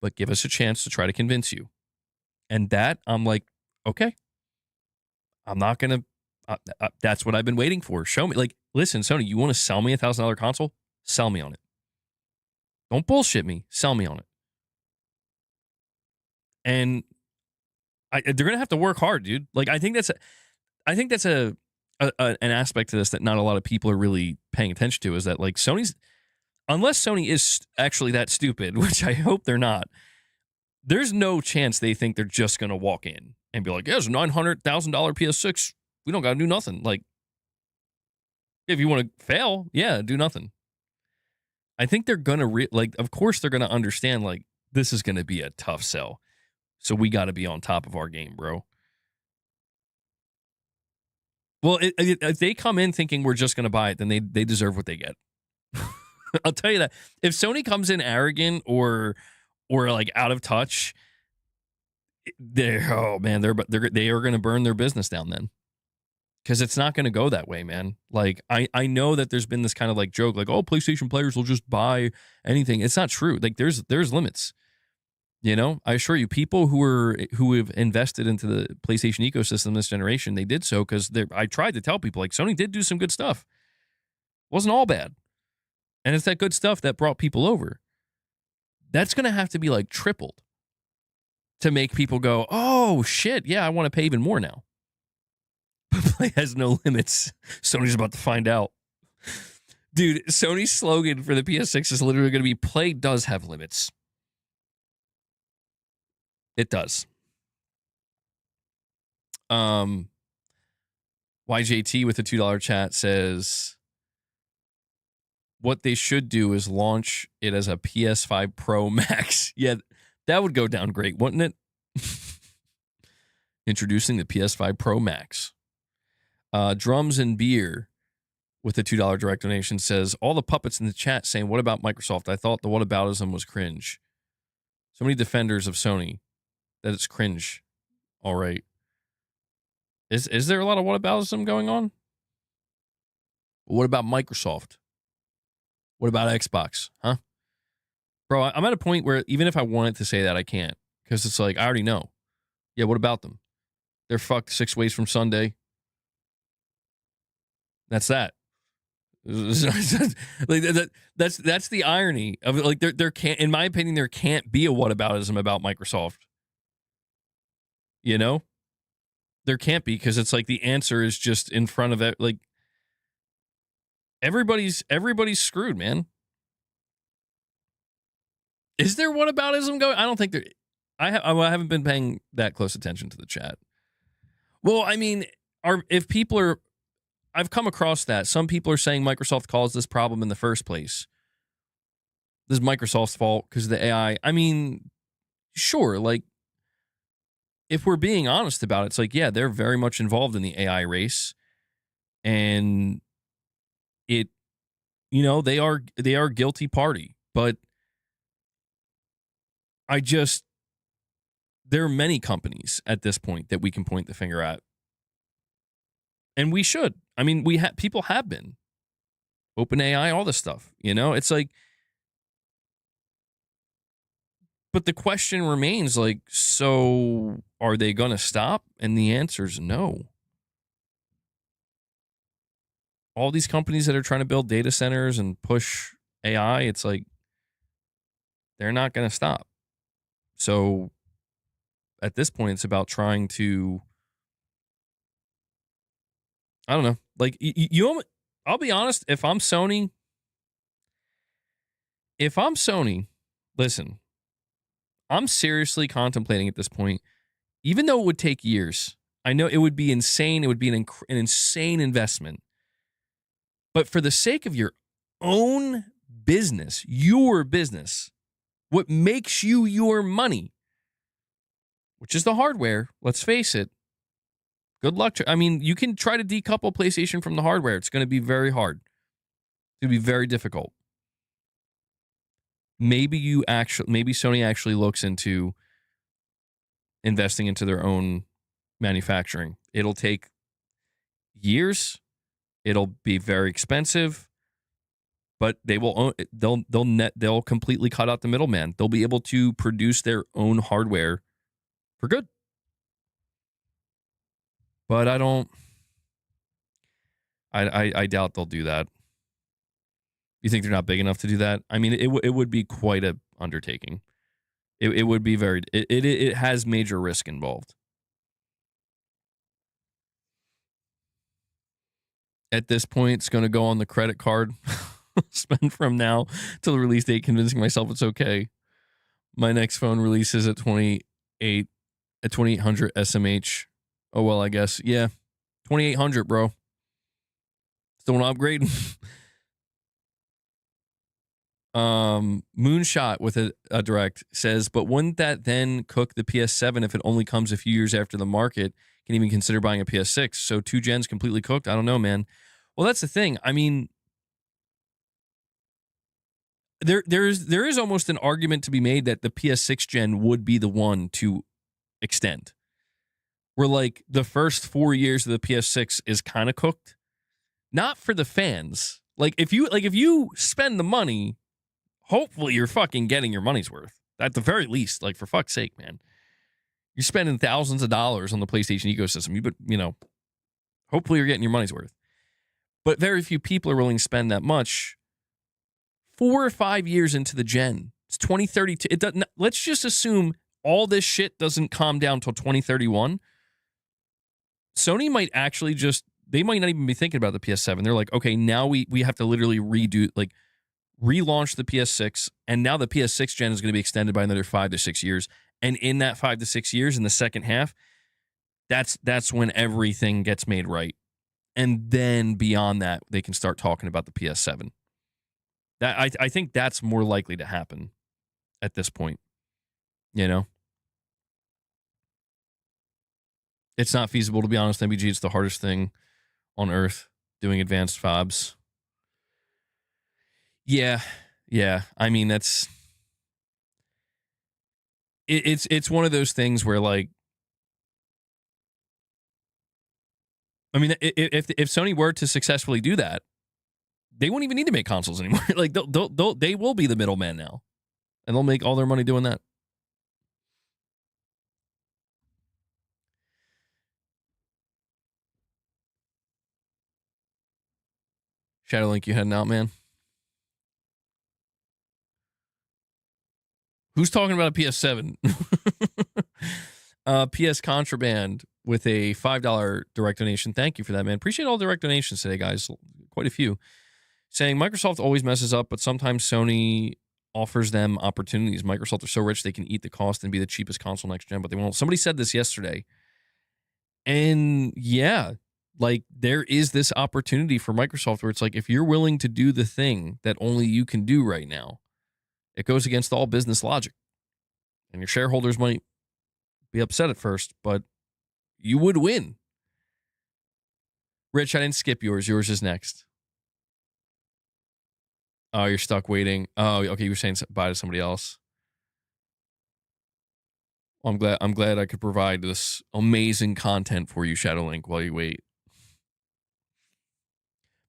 But give us a chance to try to convince you. And that, I'm like, okay. I'm not going to, that's what I've been waiting for. Show me, like, listen, Sony, you want to sell me $1,000 console? Sell me on it. Don't bullshit me. Sell me on it. And they're going to have to work hard, dude. Like, I think that's an aspect to this that not a lot of people are really paying attention to, is that like unless Sony is actually that stupid, which I hope they're not, there's no chance they think they're just going to walk in and be like, yeah, it's a $900,000 PS6. We don't got to do nothing. Like, if you want to fail, yeah, do nothing. I think they're going to, of course, they're going to understand, like, this is going to be a tough sell. So we got to be on top of our game, bro. Well, if they come in thinking we're just going to buy it, then they deserve what they get. I'll tell you that. If Sony comes in arrogant or like out of touch, they are going to burn their business down then. Because it's not going to go that way, man. Like, I know that there's been this kind of like joke, like, oh, PlayStation players will just buy anything. It's not true. Like, there's limits. You know, I assure you, people who have invested into the PlayStation ecosystem this generation, they did so because I tried to tell people, like, Sony did do some good stuff. Wasn't all bad. And it's that good stuff that brought people over. That's going to have to be like tripled to make people go, oh, shit, yeah, I want to pay even more now. But play has no limits. Sony's about to find out. Dude, Sony's slogan for the PS6 is literally going to be, play does have limits. It does. YJT with a $2 chat says, what they should do is launch it as a PS5 Pro Max. Yeah, that would go down great, wouldn't it? Introducing the PS5 Pro Max. Drums and Beer with a $2 direct donation says, all the puppets in the chat saying, what about Microsoft? I thought the whataboutism was cringe. So many defenders of Sony that it's cringe. All right. Is there a lot of whataboutism going on? What about Microsoft? What about Xbox? Huh? Bro, I'm at a point where even if I wanted to say that, I can't. Because it's like, I already know. Yeah, what about them? They're fucked 6 ways from Sunday. That's that. Like that's the irony of it. Like there can't, in my opinion, there can't be a whataboutism about Microsoft. You know, there can't be, because it's like the answer is just in front of it. Like everybody's screwed, man. Is there whataboutism going? I don't think there. I haven't been paying that close attention to the chat. Well, I mean, if people are. I've come across that. Some people are saying Microsoft caused this problem in the first place. This is Microsoft's fault because of the AI. I mean, sure, like, if we're being honest about it, it's like, yeah, they're very much involved in the AI race. And it, they are guilty party. But there are many companies at this point that we can point the finger at. And we should. I mean, people have been. OpenAI, all this stuff. It's like. But the question remains, like, so are they going to stop? And the answer is no. All these companies that are trying to build data centers and push AI, it's like, they're not going to stop. So at this point, it's about trying to. I don't know. Like, I'll be honest. If I'm Sony, listen, I'm seriously contemplating at this point, even though it would take years. I know it would be insane. It would be an insane investment. But for the sake of your own business, what makes you your money, which is the hardware, let's face it. Good luck. I mean, you can try to decouple PlayStation from the hardware. It's going to be very hard. It's going to be very difficult. Maybe Sony actually looks into investing into their own manufacturing. It'll take years. It'll be very expensive, but they'll completely cut out the middleman. They'll be able to produce their own hardware for good. But I doubt they'll do that. You think they're not big enough to do that? I mean, it would be quite a undertaking. It would be it has major risk involved. At this point, it's going to go on the credit card. Spend from now till the release date convincing myself it's okay. My next phone releases at 28 At 2800 SMH. Oh, well, I guess. Yeah. 2800, bro. Still not upgrading. Moonshot with a direct says, but wouldn't that then cook the PS7 if it only comes a few years after the market can even consider buying a PS6? So 2 gens completely cooked? I don't know, man. Well, that's the thing. I mean, there is almost an argument to be made that the PS6 gen would be the one to extend. Where like the first 4 years of the PS6 is kind of cooked, not for the fans. Like if you spend the money, hopefully you're fucking getting your money's worth. At the very least, like for fuck's sake, man. You're spending thousands of dollars on the PlayStation ecosystem. Hopefully you're getting your money's worth. But very few people are willing to spend that much 4 or 5 years into the gen. It's 2032. It doesn't. Let's just assume all this shit doesn't calm down till 2031. Sony might actually they might not even be thinking about the PS7. They're like, okay, now we have to literally relaunch the PS6, and now the PS6 gen is going to be extended by another 5 to 6 years. And in that 5 to 6 years, in the second half, that's when everything gets made right. And then beyond that, they can start talking about the PS7. I think that's more likely to happen at this point. You know? It's not feasible, to be honest, MBG. It's the hardest thing on earth, doing advanced fobs. Yeah. I mean, it's one of those things where, like, I mean, if Sony were to successfully do that, they won't even need to make consoles anymore. Like they will be the middleman now, and they'll make all their money doing that. Shadowlink, you heading out, man? Who's talking about a PS7? PS Contraband with a $5 direct donation. Thank you for that, man. Appreciate all direct donations today, guys. Quite a few. Saying Microsoft always messes up, but sometimes Sony offers them opportunities. Microsoft are so rich they can eat the cost and be the cheapest console next gen, but they won't. Somebody said this yesterday. And yeah, like there is this opportunity for Microsoft where it's like, if you're willing to do the thing that only you can do right now, it goes against all business logic. And your shareholders might be upset at first, but you would win. Rich, I didn't skip yours. Yours is next. Oh, you're stuck waiting. Oh, okay. You were saying bye to somebody else. Well, I'm glad I could provide this amazing content for you, Shadowlink, while you wait.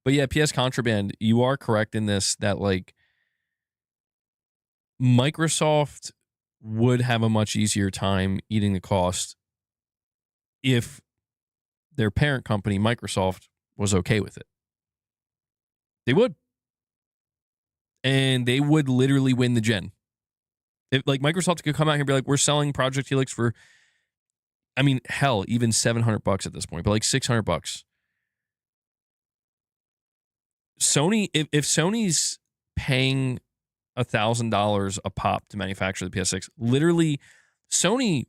But yeah, PS Contraband, you are correct in this, that like Microsoft would have a much easier time eating the cost if their parent company, Microsoft, was okay with it. They would. And they would literally win the gen. If like Microsoft could come out here and be like, we're selling Project Helix for, I mean, hell, even $700 at this point, but like $600. Sony, if Sony's paying $1,000 a pop to manufacture the PS6, literally, Sony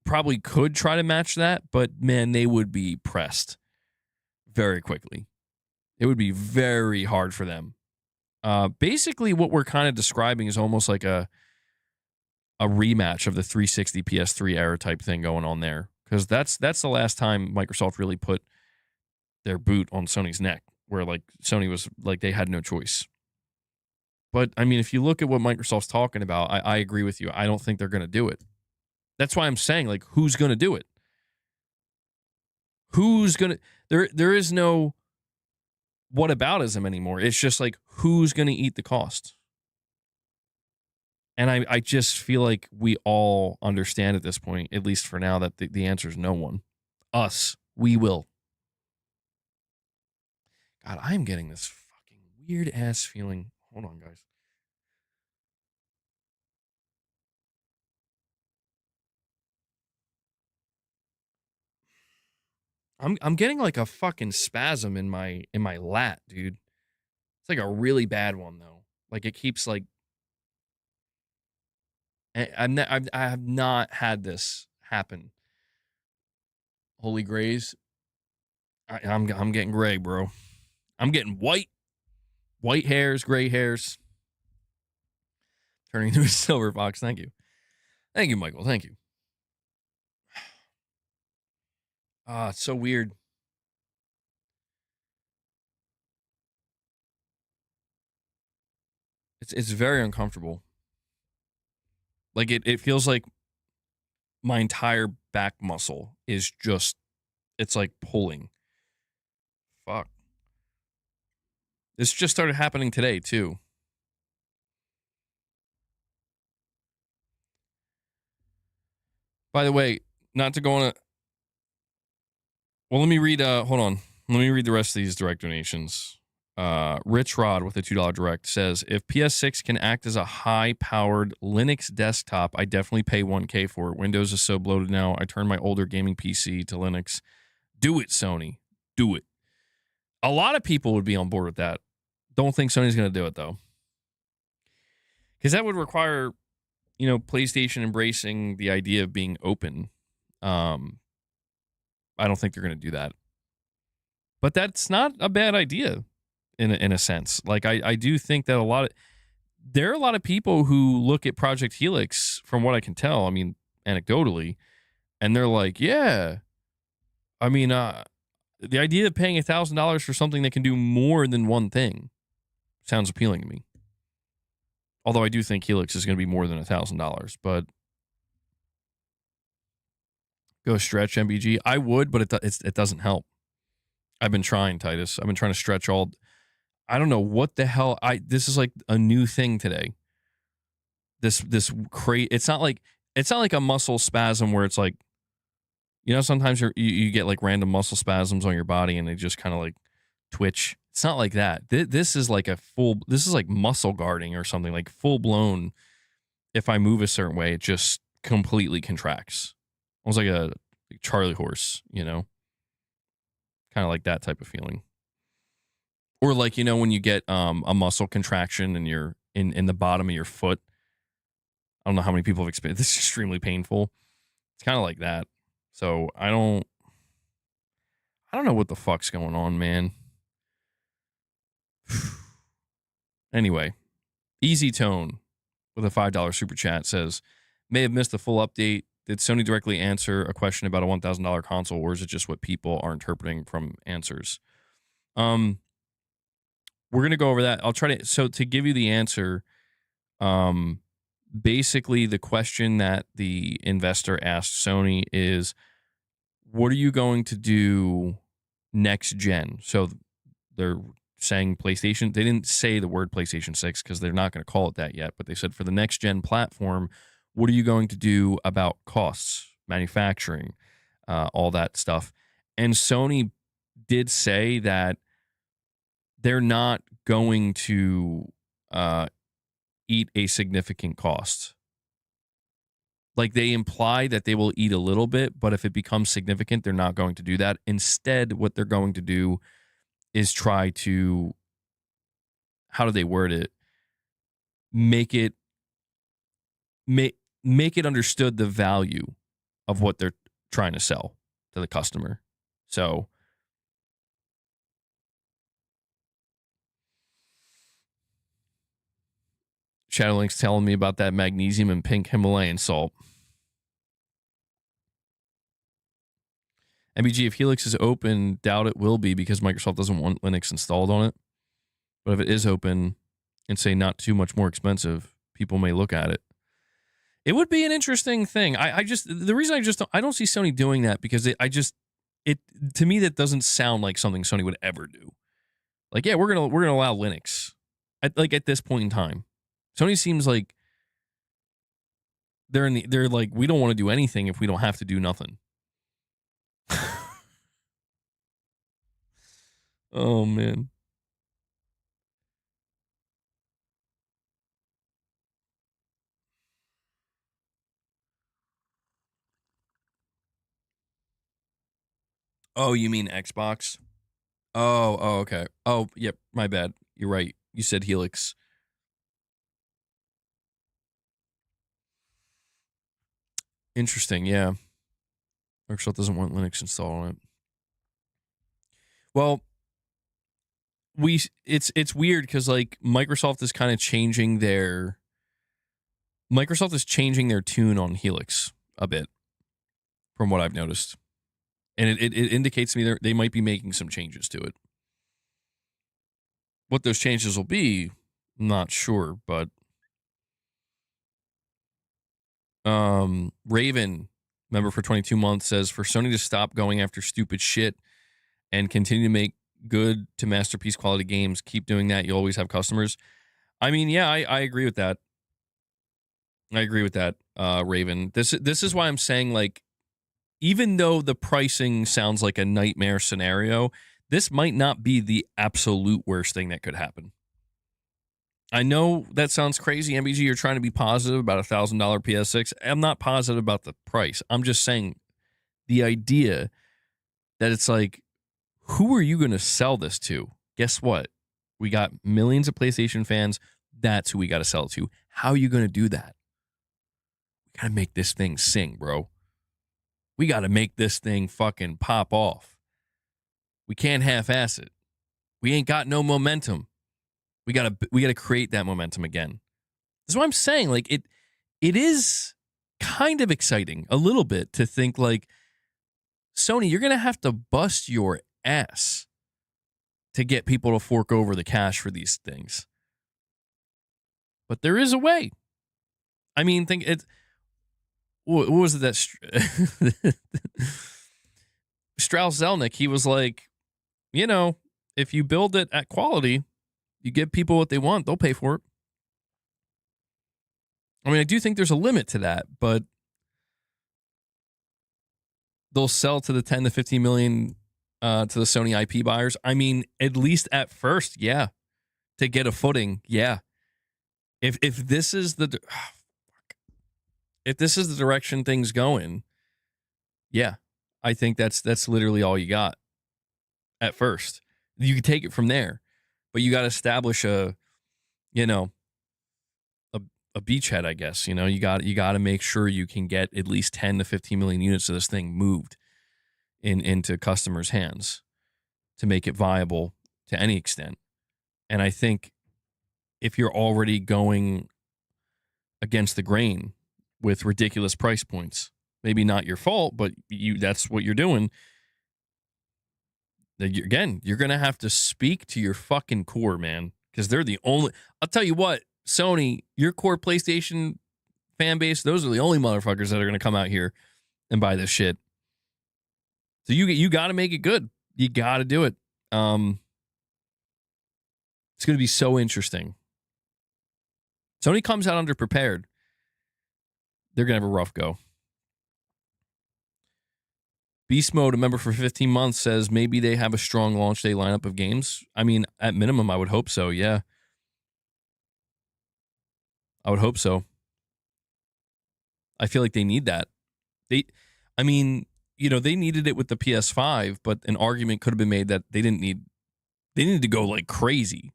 probably could try to match that, but man, they would be pressed very quickly. It would be very hard for them. Basically, what we're kind of describing is almost like a rematch of the 360 PS3 era type thing going on there, because that's the last time Microsoft really put their boot on Sony's neck, where like Sony was like they had no choice. But I mean, if you look at what Microsoft's talking about, I agree with you. I don't think they're going to do it. That's why I'm saying, like, who's going to do it? Who's going to? There is no whataboutism anymore. It's just like, who's going to eat the cost? And I just feel like we all understand at this point, at least for now, that the answer is no one. Us. We will. God, I'm getting this fucking weird ass feeling. Hold on, guys. I'm getting like a fucking spasm in my lat, dude. It's like a really bad one though. Like it keeps like I have not had this happen. Holy grays. I'm getting gray, bro. I'm getting white hairs, gray hairs, turning into a silver fox. Thank you, Michael. Thank you. It's so weird. It's very uncomfortable. Like it feels like my entire back muscle is just, it's like pulling. Fuck. This just started happening today too. By the way, not to go on a, well, let me read, hold on. Let me read the rest of these direct donations. Rich Rod with a $2 direct says, if PS6 can act as a high-powered Linux desktop, I definitely pay $1K for it. Windows is so bloated now. I turned my older gaming PC to Linux. Do it, Sony. Do it. A lot of people would be on board with that. Don't think Sony's going to do it, though. Because that would require, PlayStation embracing the idea of being open. I don't think they're going to do that. But that's not a bad idea in a sense. Like, I do think that there are a lot of people who look at Project Helix, from what I can tell, I mean, anecdotally, and they're like, yeah, I mean, the idea of paying $1,000 for something that can do more than one thing sounds appealing to me. Although I do think Helix is going to be more than $1,000, but go stretch MBG. I would, but it doesn't help. I've been trying, Titus. I've been trying to stretch all. I don't know what the hell. This is like a new thing today. This it's not like a muscle spasm where it's like, sometimes you get like random muscle spasms on your body and they just kind of like twitch. It's not like that. This is like this is like muscle guarding or something, like full blown. If I move a certain way, it just completely contracts. Almost like a Charlie horse, kind of like that type of feeling. Or like, when you get a muscle contraction and you're in the bottom of your foot. I don't know how many people have experienced this. Is extremely painful. It's kind of like that. So I don't know what the fuck's going on, man. Anyway, Easy Tone with a $5 super chat says, may have missed the full update. Did Sony directly answer a question about a $1,000 console, or is it just what people are interpreting from answers? We're gonna go over that. I'll try to. So to give you the answer, basically the question that the investor asked Sony is, what are you going to do next gen? So they're saying PlayStation. They didn't say the word PlayStation 6 because they're not going to call it that yet, but they said for the next gen platform, what are you going to do about costs, manufacturing, all that stuff? And Sony did say that they're not going to eat a significant cost. Like, they imply that they will eat a little bit, but if it becomes significant, they're not going to do that. Instead, what they're going to do is try to, how do they word it? Make it understood the value of what they're trying to sell to the customer. So Shadowlink's telling me about that magnesium and pink Himalayan salt. MBG, if Helix is open, doubt it will be because Microsoft doesn't want Linux installed on it. But if it is open and say not too much more expensive, people may look at it. It would be an interesting thing. The reason I don't see Sony doing that because to me that doesn't sound like something Sony would ever do. Like, yeah, we're gonna allow Linux at this point in time. Sony seems like they're like, we don't want to do anything if we don't have to do nothing. Oh man. Oh, you mean Xbox? Oh, okay. Oh, yep, my bad. You're right. You said Helix. Interesting, yeah. Microsoft doesn't want Linux installed on it. Well, it's weird because like Microsoft is kind of changing their tune on Helix a bit, from what I've noticed, and it indicates to me they might be making some changes to it. What those changes will be, I'm not sure, but Raven, member for 22 months, says for Sony to stop going after stupid shit and continue to make good to masterpiece quality games, keep doing that. You'll always have customers. I mean, yeah, I agree with that. I agree with that, Raven. This is why I'm saying, like, even though the pricing sounds like a nightmare scenario, this might not be the absolute worst thing that could happen. I know that sounds crazy, MBG. You're trying to be positive about a $1,000 PS6. I'm not positive about the price. I'm just saying the idea that it's like, who are you going to sell this to? Guess what? We got millions of PlayStation fans. That's who we got to sell it to. How are you going to do that? We got to make this thing sing, bro. We got to make this thing fucking pop off. We can't half-ass it. We ain't got no momentum. We gotta create that momentum again. That's what I'm saying. Like it is kind of exciting a little bit to think like, Sony, you're gonna have to bust your ass to get people to fork over the cash for these things. But there is a way. I mean, think it. What was it that Strauss Zelnick? He was like, you know, if you build it at quality, you give people what they want, they'll pay for it. I mean, I do think there's a limit to that, but they'll sell to the 10 to 15 million to the Sony IP buyers. I mean, at least at first, yeah. To get a footing, yeah. If this is the direction things going, yeah. I think that's literally all you got at first. You can take it from there. But you got to establish a beachhead, I guess. You know, you got to make sure you can get at least 10 to 15 million units of this thing moved into customers' hands to make it viable to any extent. And I think if you're already going against the grain with ridiculous price points, maybe not your fault, but that's what you're doing. Again, you're going to have to speak to your fucking core, man, because they're the only. I'll tell you what, Sony, your core PlayStation fan base, those are the only motherfuckers that are going to come out here and buy this shit. So you got to make it good. You got to do it. It's going to be so interesting. Sony comes out underprepared. They're going to have a rough go. Beast Mode, a member for 15 months, says maybe they have a strong launch day lineup of games. I mean, at minimum, I would hope so, yeah. I would hope so. I feel like they need that. They needed it with the PS5, but an argument could have been made that they needed to go like crazy.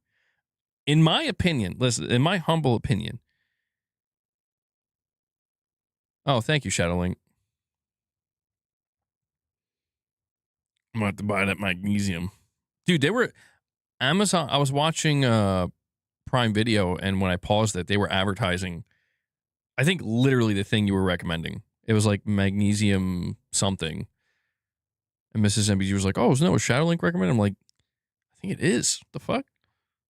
In my opinion, listen, in my humble opinion. Oh, thank you, Shadowlink. I'm going to have to buy that magnesium. Dude, they were Amazon. I was watching Prime Video, and when I paused it, they were advertising, I think literally the thing you were recommending. It was like magnesium something. And Mrs. MBG was like, oh, isn't that what Shadowlink recommended? I'm like, I think it is. What the fuck?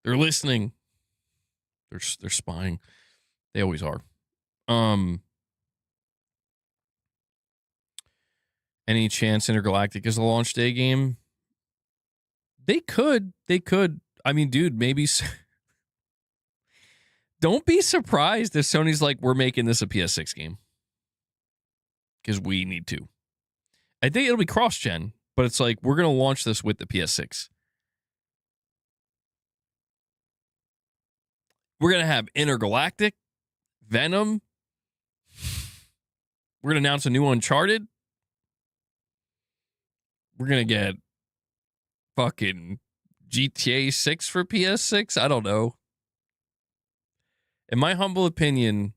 They're listening. They're spying. They always are. Any chance Intergalactic is a launch day game? They could. I mean, dude, maybe. Don't be surprised if Sony's like, we're making this a PS6 game. Because we need to. I think it'll be cross-gen, but it's like, we're going to launch this with the PS6. We're going to have Intergalactic, Venom. We're going to announce a new Uncharted. We're going to get fucking GTA 6 for PS6. I don't know. In my humble opinion,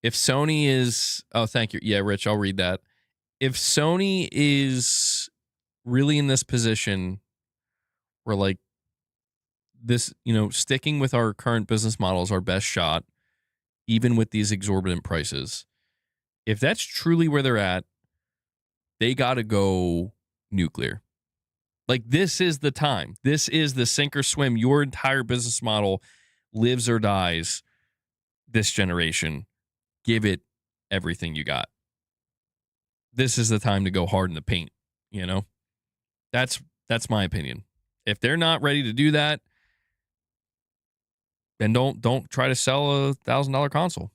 If Sony is, oh, thank you. Yeah, Rich, I'll read that. If Sony is really in this position where like this, sticking with our current business model is our best shot, even with these exorbitant prices. If that's truly where they're at, they got to go nuclear. Like, this is the time. This is the sink or swim. Your entire business model lives or dies this generation. Give it everything you got. This is the time to go hard in the paint, That's my opinion. If they're not ready to do that, then don't try to sell a $1,000 console.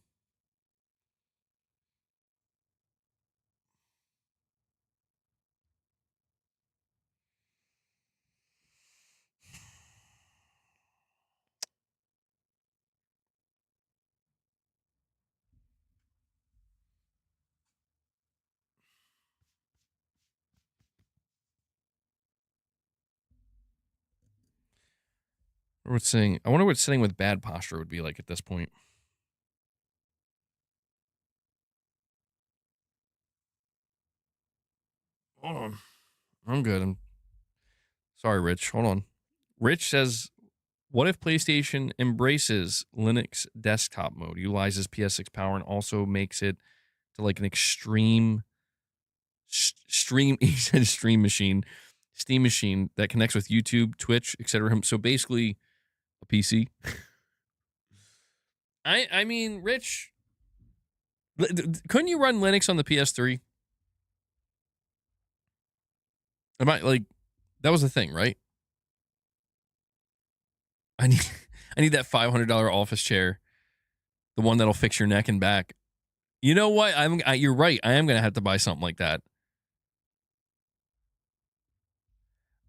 I wonder what sitting with bad posture would be like at this point. Hold on. I'm good. Sorry, Rich. Hold on. Rich says, what if PlayStation embraces Linux desktop mode, utilizes PS6 power, and also makes it to like an extreme stream, he said stream machine, Steam machine that connects with YouTube, Twitch, etc. So basically a PC. I mean, Rich, couldn't you run Linux on the PS3? That was the thing, right? I need that $500 office chair, the one that'll fix your neck and back. You know what? You're right. I am gonna have to buy something like that.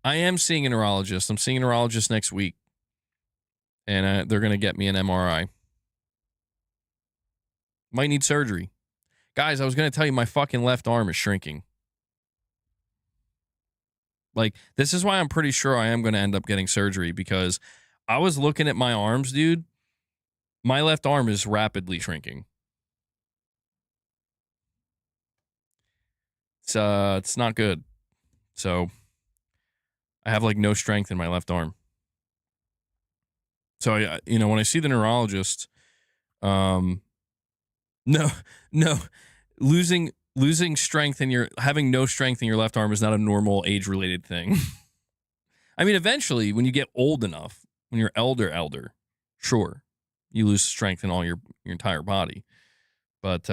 I am seeing a neurologist. I'm seeing a neurologist next week, and they're gonna get me an MRI. Might need surgery, guys. I was gonna tell you my fucking left arm is shrinking. Like, this is why I'm pretty sure I am gonna end up getting surgery, because I was looking at my arms, dude. My left arm is rapidly shrinking. It's not good. So I have like no strength in my left arm. So when I see the neurologist, no, losing strength in having no strength in your left arm is not a normal age-related thing. I mean, eventually, when you get old enough, when you're elder, sure, you lose strength in all your entire body. But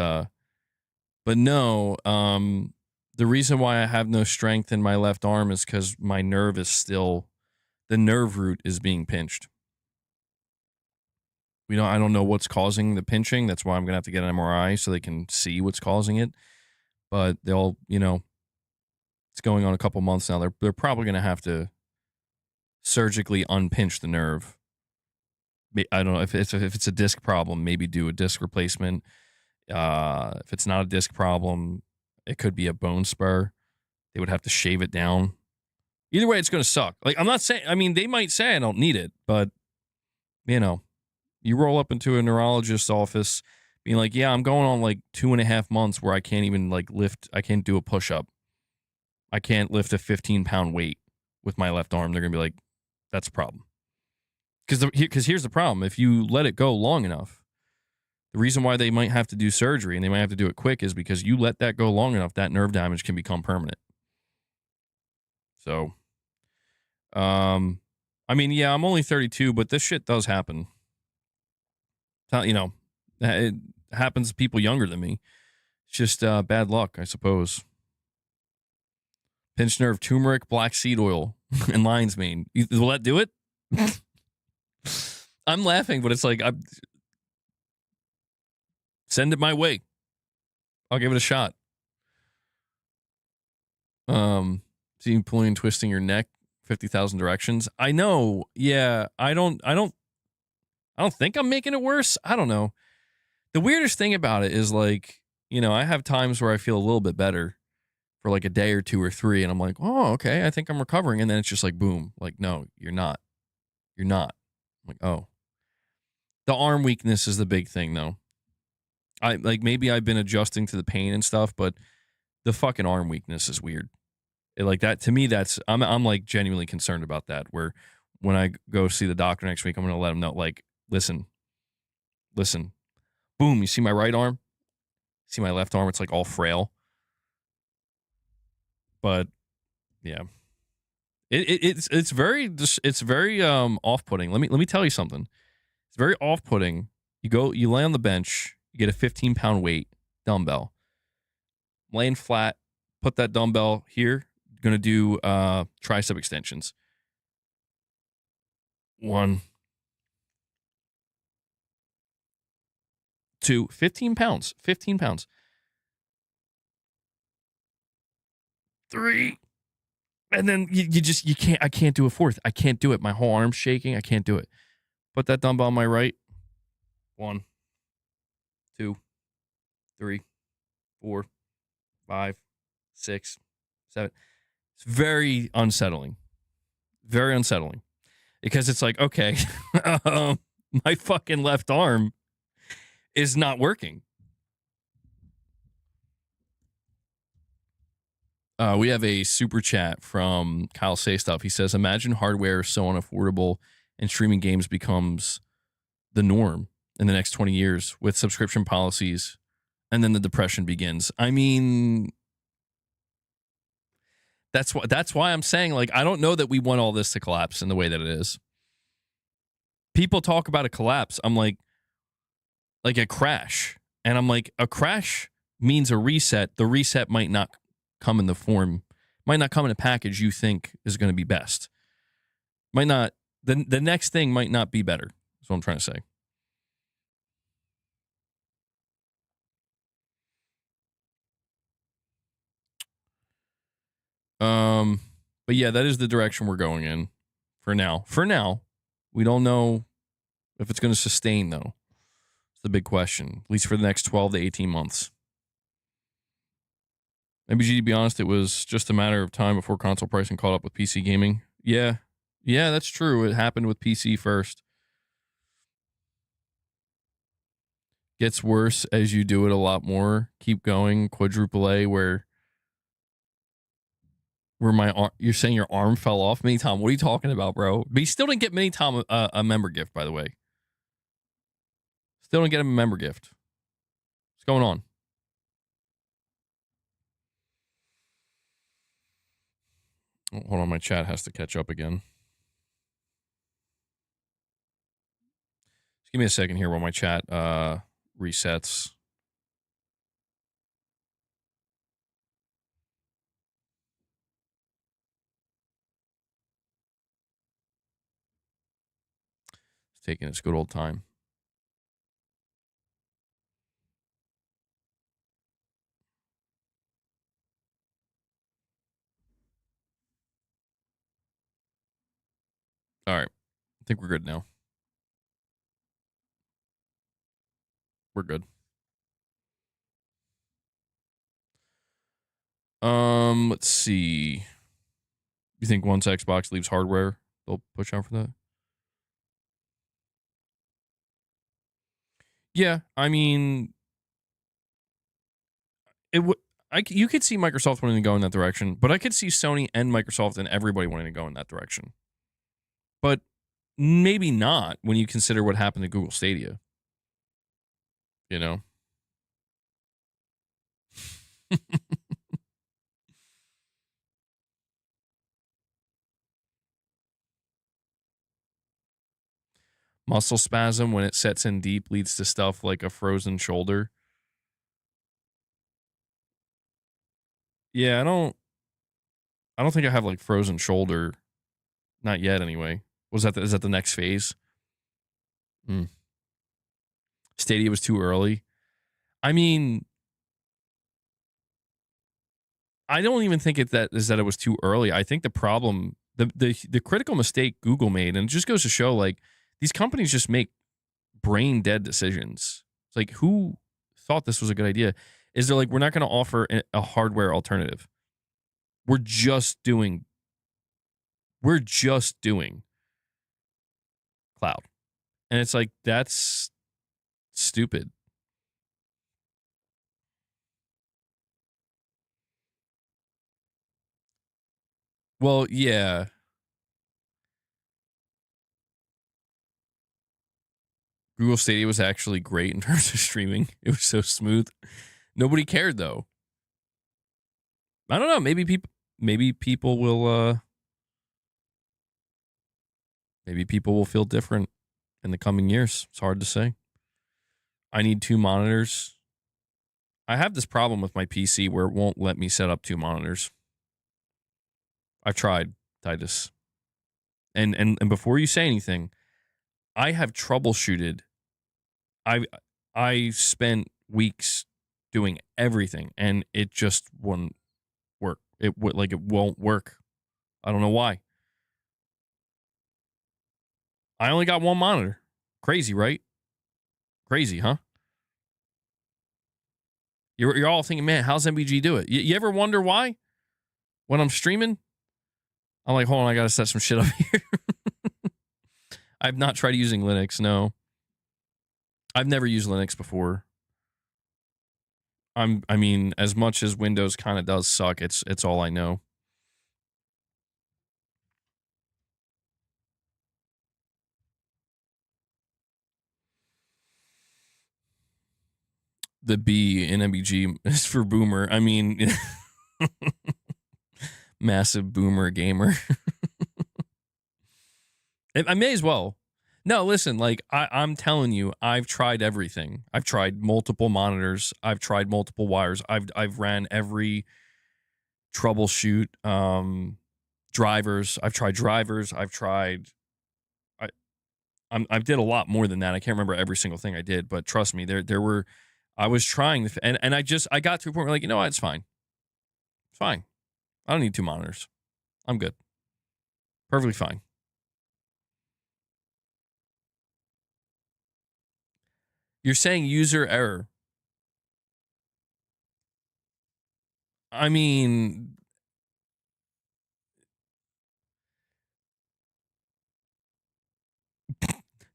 no, the reason why I have no strength in my left arm is because my nerve is still, the nerve root is being pinched. I don't know what's causing the pinching. That's why I'm gonna have to get an MRI so they can see what's causing it. But they'll, it's going on a couple months now. They're probably gonna have to surgically unpinch the nerve. I don't know if it's a disc problem, maybe do a disc replacement. If it's not a disc problem, it could be a bone spur. They would have to shave it down. Either way, it's going to suck. Like, I'm not saying, I mean, they might say I don't need it, but, you roll up into a neurologist's office being like, yeah, I'm going on like 2.5 months where I can't even like lift, I can't do a push up. I can't lift a 15-pound weight with my left arm. They're going to be like, that's a problem. Because here's the problem. If you let it go long enough, the reason why they might have to do surgery and they might have to do it quick is because you let that go long enough, that nerve damage can become permanent. So, I mean, yeah, I'm only 32, but this shit does happen. It happens to people younger than me. It's just bad luck, I suppose. Pinched nerve, turmeric, black seed oil, and lion's mane. Will that do it? I'm laughing, but it's like, send it my way. I'll give it a shot. See, pulling and twisting your neck 50,000 directions. I know. Yeah, I don't think I'm making it worse. I don't know. The weirdest thing about it is like, I have times where I feel a little bit better for like a day or two or three, and I'm like, oh, okay, I think I'm recovering, and then it's just like, boom, like, no, you're not. You're not. I'm like, oh. The arm weakness is the big thing, though. I like maybe I've been adjusting to the pain and stuff, but the fucking arm weakness is weird. Like that to me, that's I'm like genuinely concerned about that. Where when I go see the doctor next week, I'm gonna let him know, like, listen, boom, you see my right arm, see my left arm, it's like all frail. But yeah, it's very off putting. Let me tell you something. It's very off putting. You lay on the bench, you get a 15-pound weight dumbbell, laying flat, put that dumbbell here. Gonna do tricep extensions. 1, 2, 15 pounds. 15 pounds. 3. And then you can't, I can't do a fourth. I can't do it. My whole arm's shaking. I can't do it. Put that dumbbell on my right. 1, 2, 3, 4, 5, 6, 7. It's very unsettling. Very unsettling. Because it's like, okay, my fucking left arm is not working. We have a super chat from Kyle Say Stuff. He says, imagine hardware is so unaffordable and streaming games becomes the norm in the next 20 years with subscription policies, and then the depression begins. I mean, that's why I'm saying, like, I don't know that we want all this to collapse in the way that it is. People talk about a collapse. I'm like a crash. And I'm like, a crash means a reset. The reset might not come in a package you think is going to be best. Might not, the next thing might not be better. That's what I'm trying to say. But yeah, that is the direction we're going in for now. For now, we don't know if it's going to sustain, though. It's the big question, at least for the next 12 to 18 months. MBG, to be honest, it was just a matter of time before console pricing caught up with PC gaming. Yeah, that's true. It happened with PC first. Gets worse as you do it a lot more. Keep going. Quadruple A, where my arm, you're saying your arm fell off? Mini Tom, what are you talking about, bro? But he still didn't get Mini Tom a member gift, by the way. Still didn't get him a member gift. What's going on? Oh, hold on, my chat has to catch up again. Just give me a second here while my chat resets. It's taking its good old time. All right. I think we're good now. We're good. Let's see. You think once Xbox leaves hardware, they'll push out for that? Yeah, I mean, it would. You could see Microsoft wanting to go in that direction, but I could see Sony and Microsoft and everybody wanting to go in that direction. But maybe not when you consider what happened to Google Stadia. You know? Muscle spasm when it sets in deep leads to stuff like a frozen shoulder. Yeah, I don't think I have like frozen shoulder. Not yet anyway. Is that the next phase? Stadia was too early. I mean, I don't even think that it was too early. I think the problem, the critical mistake Google made, and it just goes to show, like, these companies just make brain dead decisions. It's like, who thought this was a good idea? Is they're like, we're not going to offer a hardware alternative. We're just doing cloud. And it's like, that's stupid. Well, yeah. Google Stadia was actually great in terms of streaming. It was so smooth. Nobody cared though. I don't know. Maybe people will maybe people will feel different in the coming years. It's hard to say. I need 2 monitors. I have this problem with my PC where it won't let me set up 2 monitors. I've tried, Titus. And before you say anything, I have troubleshooted. I spent weeks doing everything and it just wouldn't work. It won't work. I don't know why. I only got 1 monitor. Crazy, right? Crazy, huh? You're all thinking, man, how's MBG do it? You ever wonder why? When I'm streaming, I'm like, hold on, I gotta set some shit up here. I've not tried using Linux, no. I've never used Linux before. I mean, as much as Windows kind of does suck, it's all I know. The B in MBG is for boomer. I mean, massive boomer gamer. I may as well. No, listen, like I'm telling you, I've tried everything. I've tried multiple monitors. I've tried multiple wires. I've ran every troubleshoot drivers. I've tried drivers. I did a lot more than that. I can't remember every single thing I did, but trust me, there were. I was trying, and I got to a point where like, you know what, it's fine. It's fine. I don't need 2 monitors. I'm good. Perfectly fine. You're saying user error. I mean,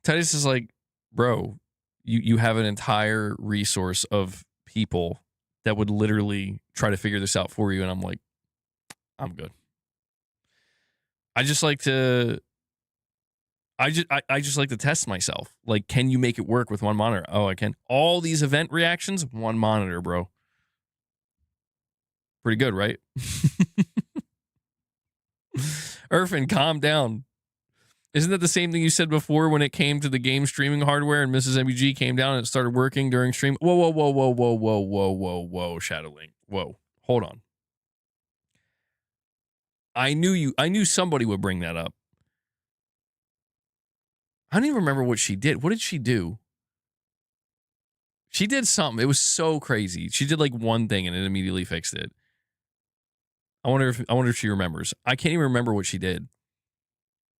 Titus is like, bro, you have an entire resource of people that would literally try to figure this out for you, and I'm like, I'm good. I just like to I just like to test myself. Like, can you make it work with 1 monitor? Oh, I can. All these event reactions, 1 monitor, bro. Pretty good, right? Irfan, calm down. Isn't that the same thing you said before when it came to the game streaming hardware and Mrs. MBG came down and it started working during stream? Whoa, whoa, whoa, whoa, whoa, whoa, whoa, whoa, whoa, Shadowlink. Whoa. Hold on. I knew somebody would bring that up. I don't even remember what she did. What did she do? She did something. It was so crazy. She did like one thing and it immediately fixed it. I wonder if she remembers. I can't even remember what she did.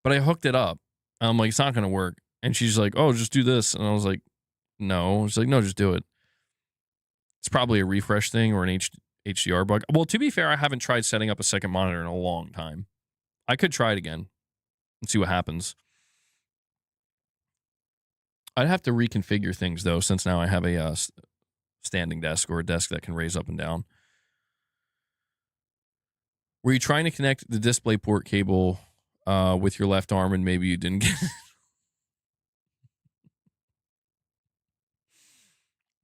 But I hooked it up. I'm like, it's not gonna work. And she's like, oh, just do this. And I was like, no. She's like, no, just do it. It's probably a refresh thing or an HDR bug. Well, to be fair, I haven't tried setting up a second monitor in a long time. I could try it again and see what happens. I'd have to reconfigure things though, since now I have a standing desk or a desk that can raise up and down. Were you trying to connect the display port cable with your left arm and maybe you didn't get it?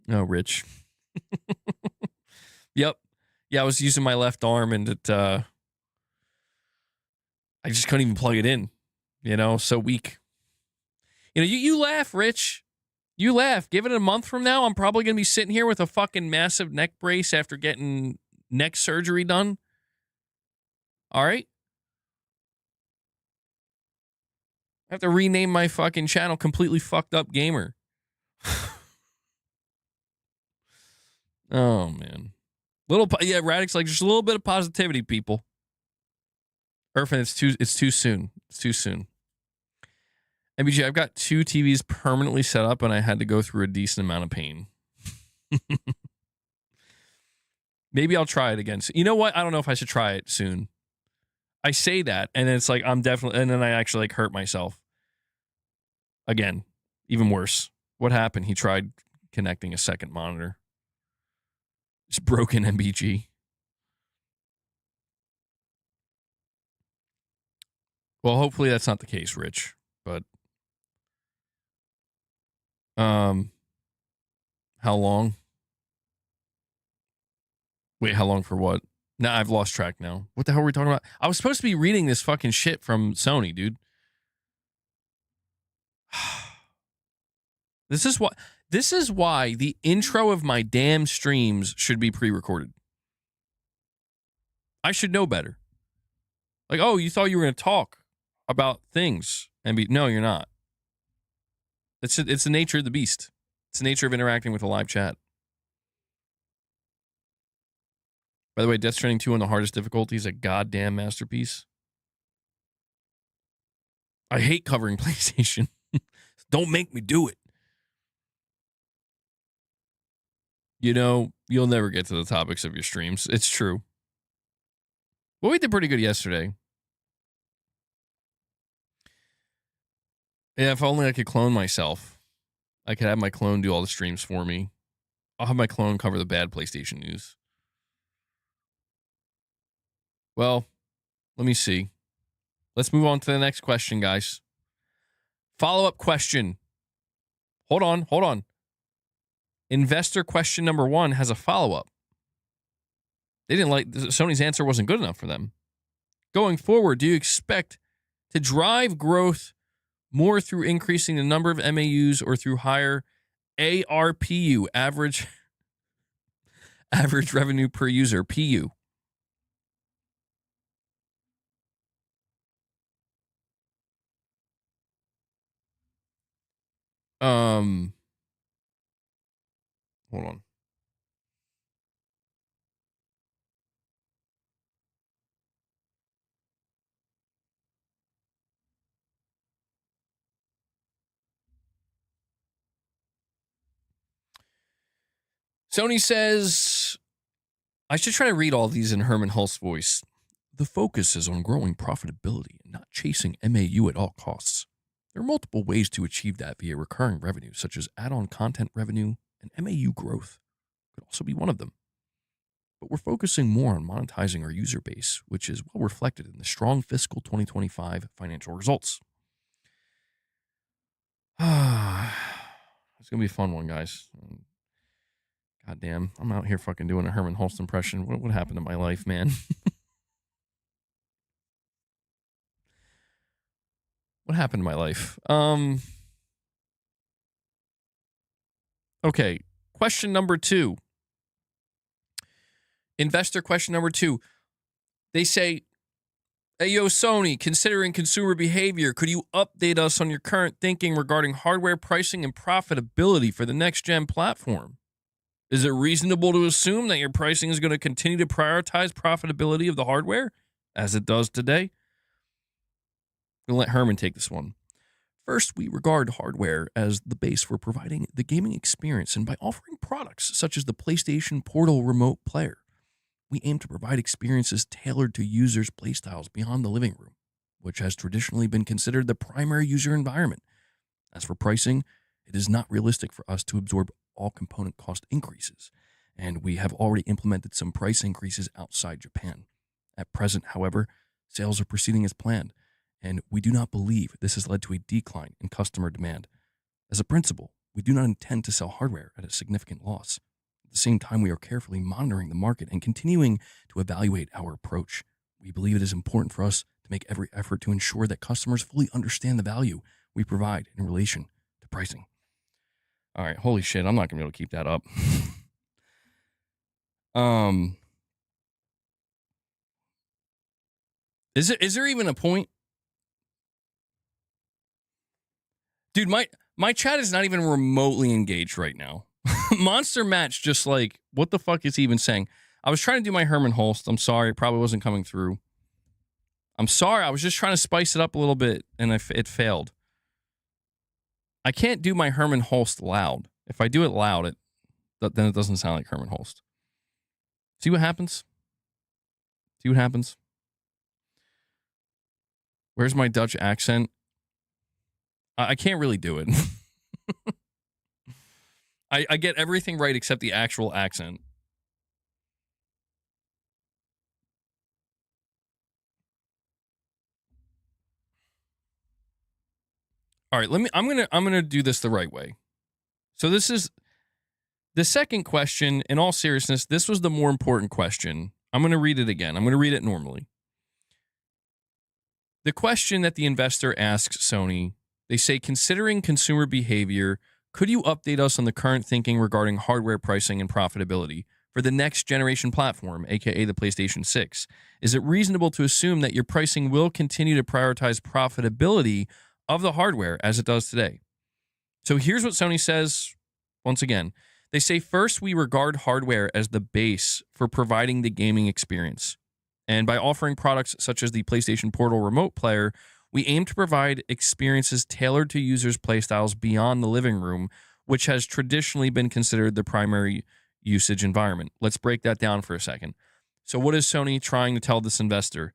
Oh, Rich. Yep. Yeah, I was using my left arm and it I just couldn't even plug it in. You know, so weak. You know, you laugh, Rich. You laugh. Give it a month from now, I'm probably going to be sitting here with a fucking massive neck brace after getting neck surgery done. All right? I have to rename my fucking channel Completely Fucked Up Gamer. Oh, man. Radix, like, just a little bit of positivity, people. Irfan, it's too soon. It's too soon. MBG, I've got 2 TVs permanently set up, and I had to go through a decent amount of pain. Maybe I'll try it again. You know what? I don't know if I should try it soon. I say that, and it's like I'm definitely, and then I actually like hurt myself. Again, even worse. What happened? He tried connecting a second monitor. It's broken MBG. Well, hopefully that's not the case, Rich. But how long? Wait, how long for what? Nah, I've lost track now. What the hell were we talking about? I was supposed to be reading this fucking shit from Sony, dude. This is why the intro of my damn streams should be pre-recorded. I should know better. Like, oh, you thought you were going to talk about things and be no, you're not. It's the nature of the beast. It's the nature of interacting with a live chat. By the way, Death Stranding 2 on the hardest difficulty is a goddamn masterpiece. I hate covering PlayStation. Don't make me do it. You know, you'll never get to the topics of your streams. It's true. Well, we did pretty good yesterday. Yeah, if only I could clone myself. I could have my clone do all the streams for me. I'll have my clone cover the bad PlayStation news. Well, let me see. Let's move on to the next question, guys. Follow-up question. Hold on. Investor question number 1 has a follow-up. They didn't like Sony's answer wasn't good enough for them. Going forward, do you expect to drive growth more through increasing the number of MAUs or through higher ARPU, average revenue per user, PU? Hold on. Sony says, I should try to read all these in Herman Hulst's voice. The focus is on growing profitability and not chasing MAU at all costs. There are multiple ways to achieve that via recurring revenue, such as add-on content revenue, and MAU growth could also be one of them. But we're focusing more on monetizing our user base, which is well reflected in the strong fiscal 2025 financial results. It's going to be a fun one, guys. God damn, I'm out here fucking doing a Herman Hulst impression. What happened to my life, man? What happened to my life? Okay, question number 2. Investor question number 2. They say, hey, yo, Sony, considering consumer behavior, could you update us on your current thinking regarding hardware pricing and profitability for the next-gen platform? Is it reasonable to assume that your pricing is going to continue to prioritize profitability of the hardware, as it does today? I'm going to let Herman take this one. First, we regard hardware as the base for providing the gaming experience, and by offering products such as the PlayStation Portal Remote Player, we aim to provide experiences tailored to users' playstyles beyond the living room, which has traditionally been considered the primary user environment. As for pricing, it is not realistic for us to absorb all component cost increases, and we have already implemented some price increases outside Japan. At present, however, sales are proceeding as planned, and we do not believe this has led to a decline in customer demand. As a principle, we do not intend to sell hardware at a significant loss. At the same time, we are carefully monitoring the market and continuing to evaluate our approach. We believe it is important for us to make every effort to ensure that customers fully understand the value we provide in relation to pricing. All right, holy shit, I'm not going to be able to keep that up. Is there even a point? Dude, my chat is not even remotely engaged right now. Monster Match just like, what the fuck is he even saying? I was trying to do my Herman Hulst. I'm sorry, it probably wasn't coming through. I'm sorry, I was just trying to spice it up a little bit, and it failed. I can't do my Herman Hulst loud. If I do it loud, then it doesn't sound like Herman Hulst. See what happens? See what happens? Where's my Dutch accent? I can't really do it. I get everything right except the actual accent. All right, I'm gonna do this the right way. So this is the second question. In all seriousness, this was the more important question. I'm gonna read it again. I'm gonna read it normally. The question that the investor asks Sony, they say, considering consumer behavior, could you update us on the current thinking regarding hardware pricing and profitability for the next generation platform, aka the PlayStation 6? Is it reasonable to assume that your pricing will continue to prioritize profitability of the hardware as it does today? So here's what Sony says once again. They say, first, we regard hardware as the base for providing the gaming experience. And by offering products such as the PlayStation Portal Remote Player, we aim to provide experiences tailored to users' playstyles beyond the living room, which has traditionally been considered the primary usage environment. Let's break that down for a second. So, what is Sony trying to tell this investor?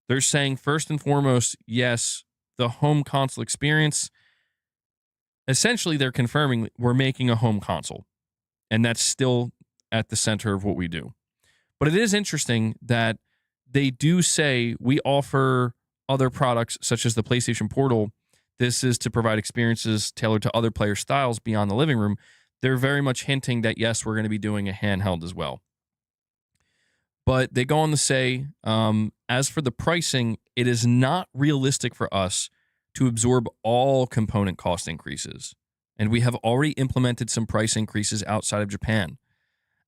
They're saying, first and foremost, yes, the home console experience. Essentially, they're confirming we're making a home console, and that's still at the center of what we do. But it is interesting that they do say we offer other products such as the PlayStation Portal. This is to provide experiences tailored to other player styles beyond the living room. They're very much hinting that, yes, we're going to be doing a handheld as well. But they go on to say, as for the pricing, it is not realistic for us to absorb all component cost increases. And we have already implemented some price increases outside of Japan.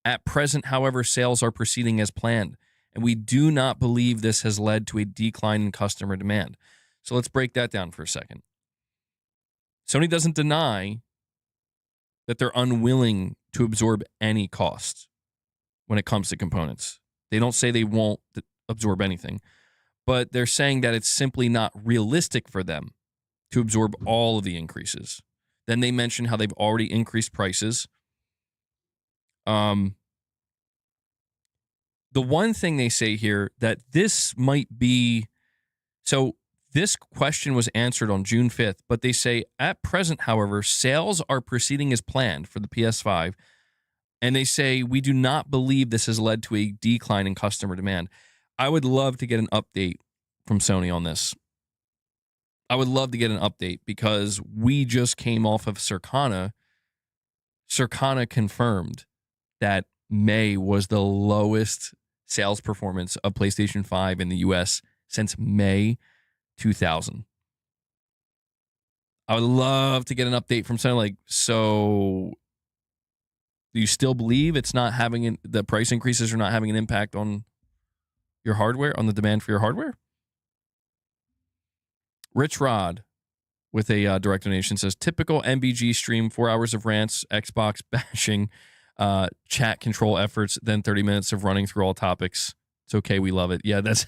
At present, however, sales are proceeding as planned, and we do not believe this has led to a decline in customer demand. So let's break that down for a second. Sony doesn't deny that they're unwilling to absorb any costs when it comes to components. They don't say they won't absorb anything, but they're saying that it's simply not realistic for them to absorb all of the increases. Then they mention how they've already increased prices. The one thing they say here that this might be, so this question was answered on June 5th, but they say at present, however, sales are proceeding as planned for the PS5. And they say, we do not believe this has led to a decline in customer demand. I would love to get an update from Sony on this. I would love to get an update because we just came off of Circana. Circana confirmed that May was the lowest sales performance of PlayStation 5 in the US since May 2000. I would love to get an update from Sony. Like, so do you still believe it's not having the price increases are not having an impact on your hardware, on the demand for your hardware? Rich Rod with a direct donation says, typical MBG stream, 4 hours of rants, Xbox bashing, chat control efforts, then 30 minutes of running through all topics. It's okay. We love it. Yeah, that's,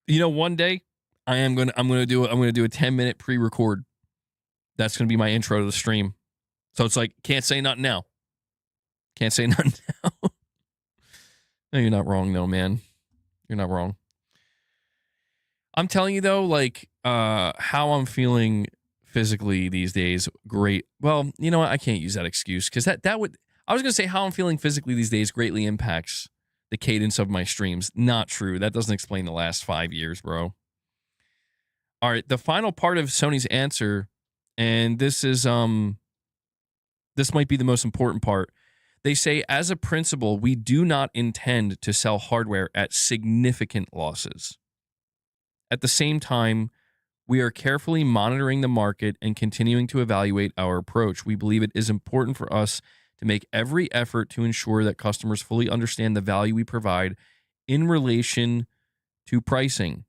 one day I'm going to do a 10-minute pre-record. That's going to be my intro to the stream. So it's like, can't say nothing now. Can't say nothing now. No, you're not wrong though, man. You're not wrong. I'm telling you though, like, how I'm feeling physically these days, great. Well, you know what? I can't use that excuse because that would, I was going to say how I'm feeling physically these days greatly impacts the cadence of my streams. Not true. That doesn't explain the last 5 years, bro. All right. The final part of Sony's answer, and this is, this might be the most important part. They say, as a principle, we do not intend to sell hardware at significant losses. At the same time, we are carefully monitoring the market and continuing to evaluate our approach. We believe it is important for us to make every effort to ensure that customers fully understand the value we provide in relation to pricing.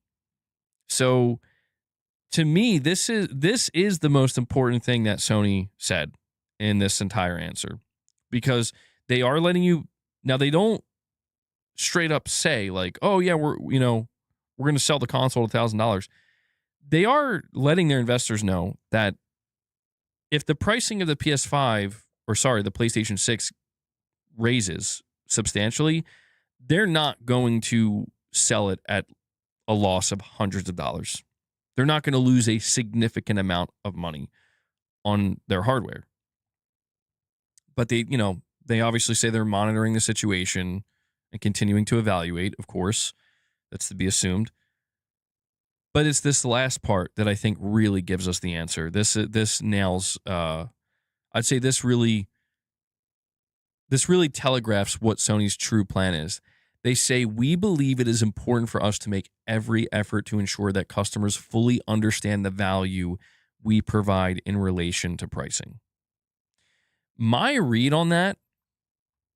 So, to me, this is the most important thing that Sony said in this entire answer, because they are letting you, now they don't straight up say like, oh yeah, we're going to sell the console at $1,000. They are letting their investors know that if the pricing of the PS5, or sorry, the PlayStation 6 raises substantially, they're not going to sell it at a loss of hundreds of dollars. They're not going to lose a significant amount of money on their hardware. But they obviously say they're monitoring the situation and continuing to evaluate, of course. That's to be assumed. But it's this last part that I think really gives us the answer. This nails. I'd say this really telegraphs what Sony's true plan is. They say, we believe it is important for us to make every effort to ensure that customers fully understand the value we provide in relation to pricing. My read on that,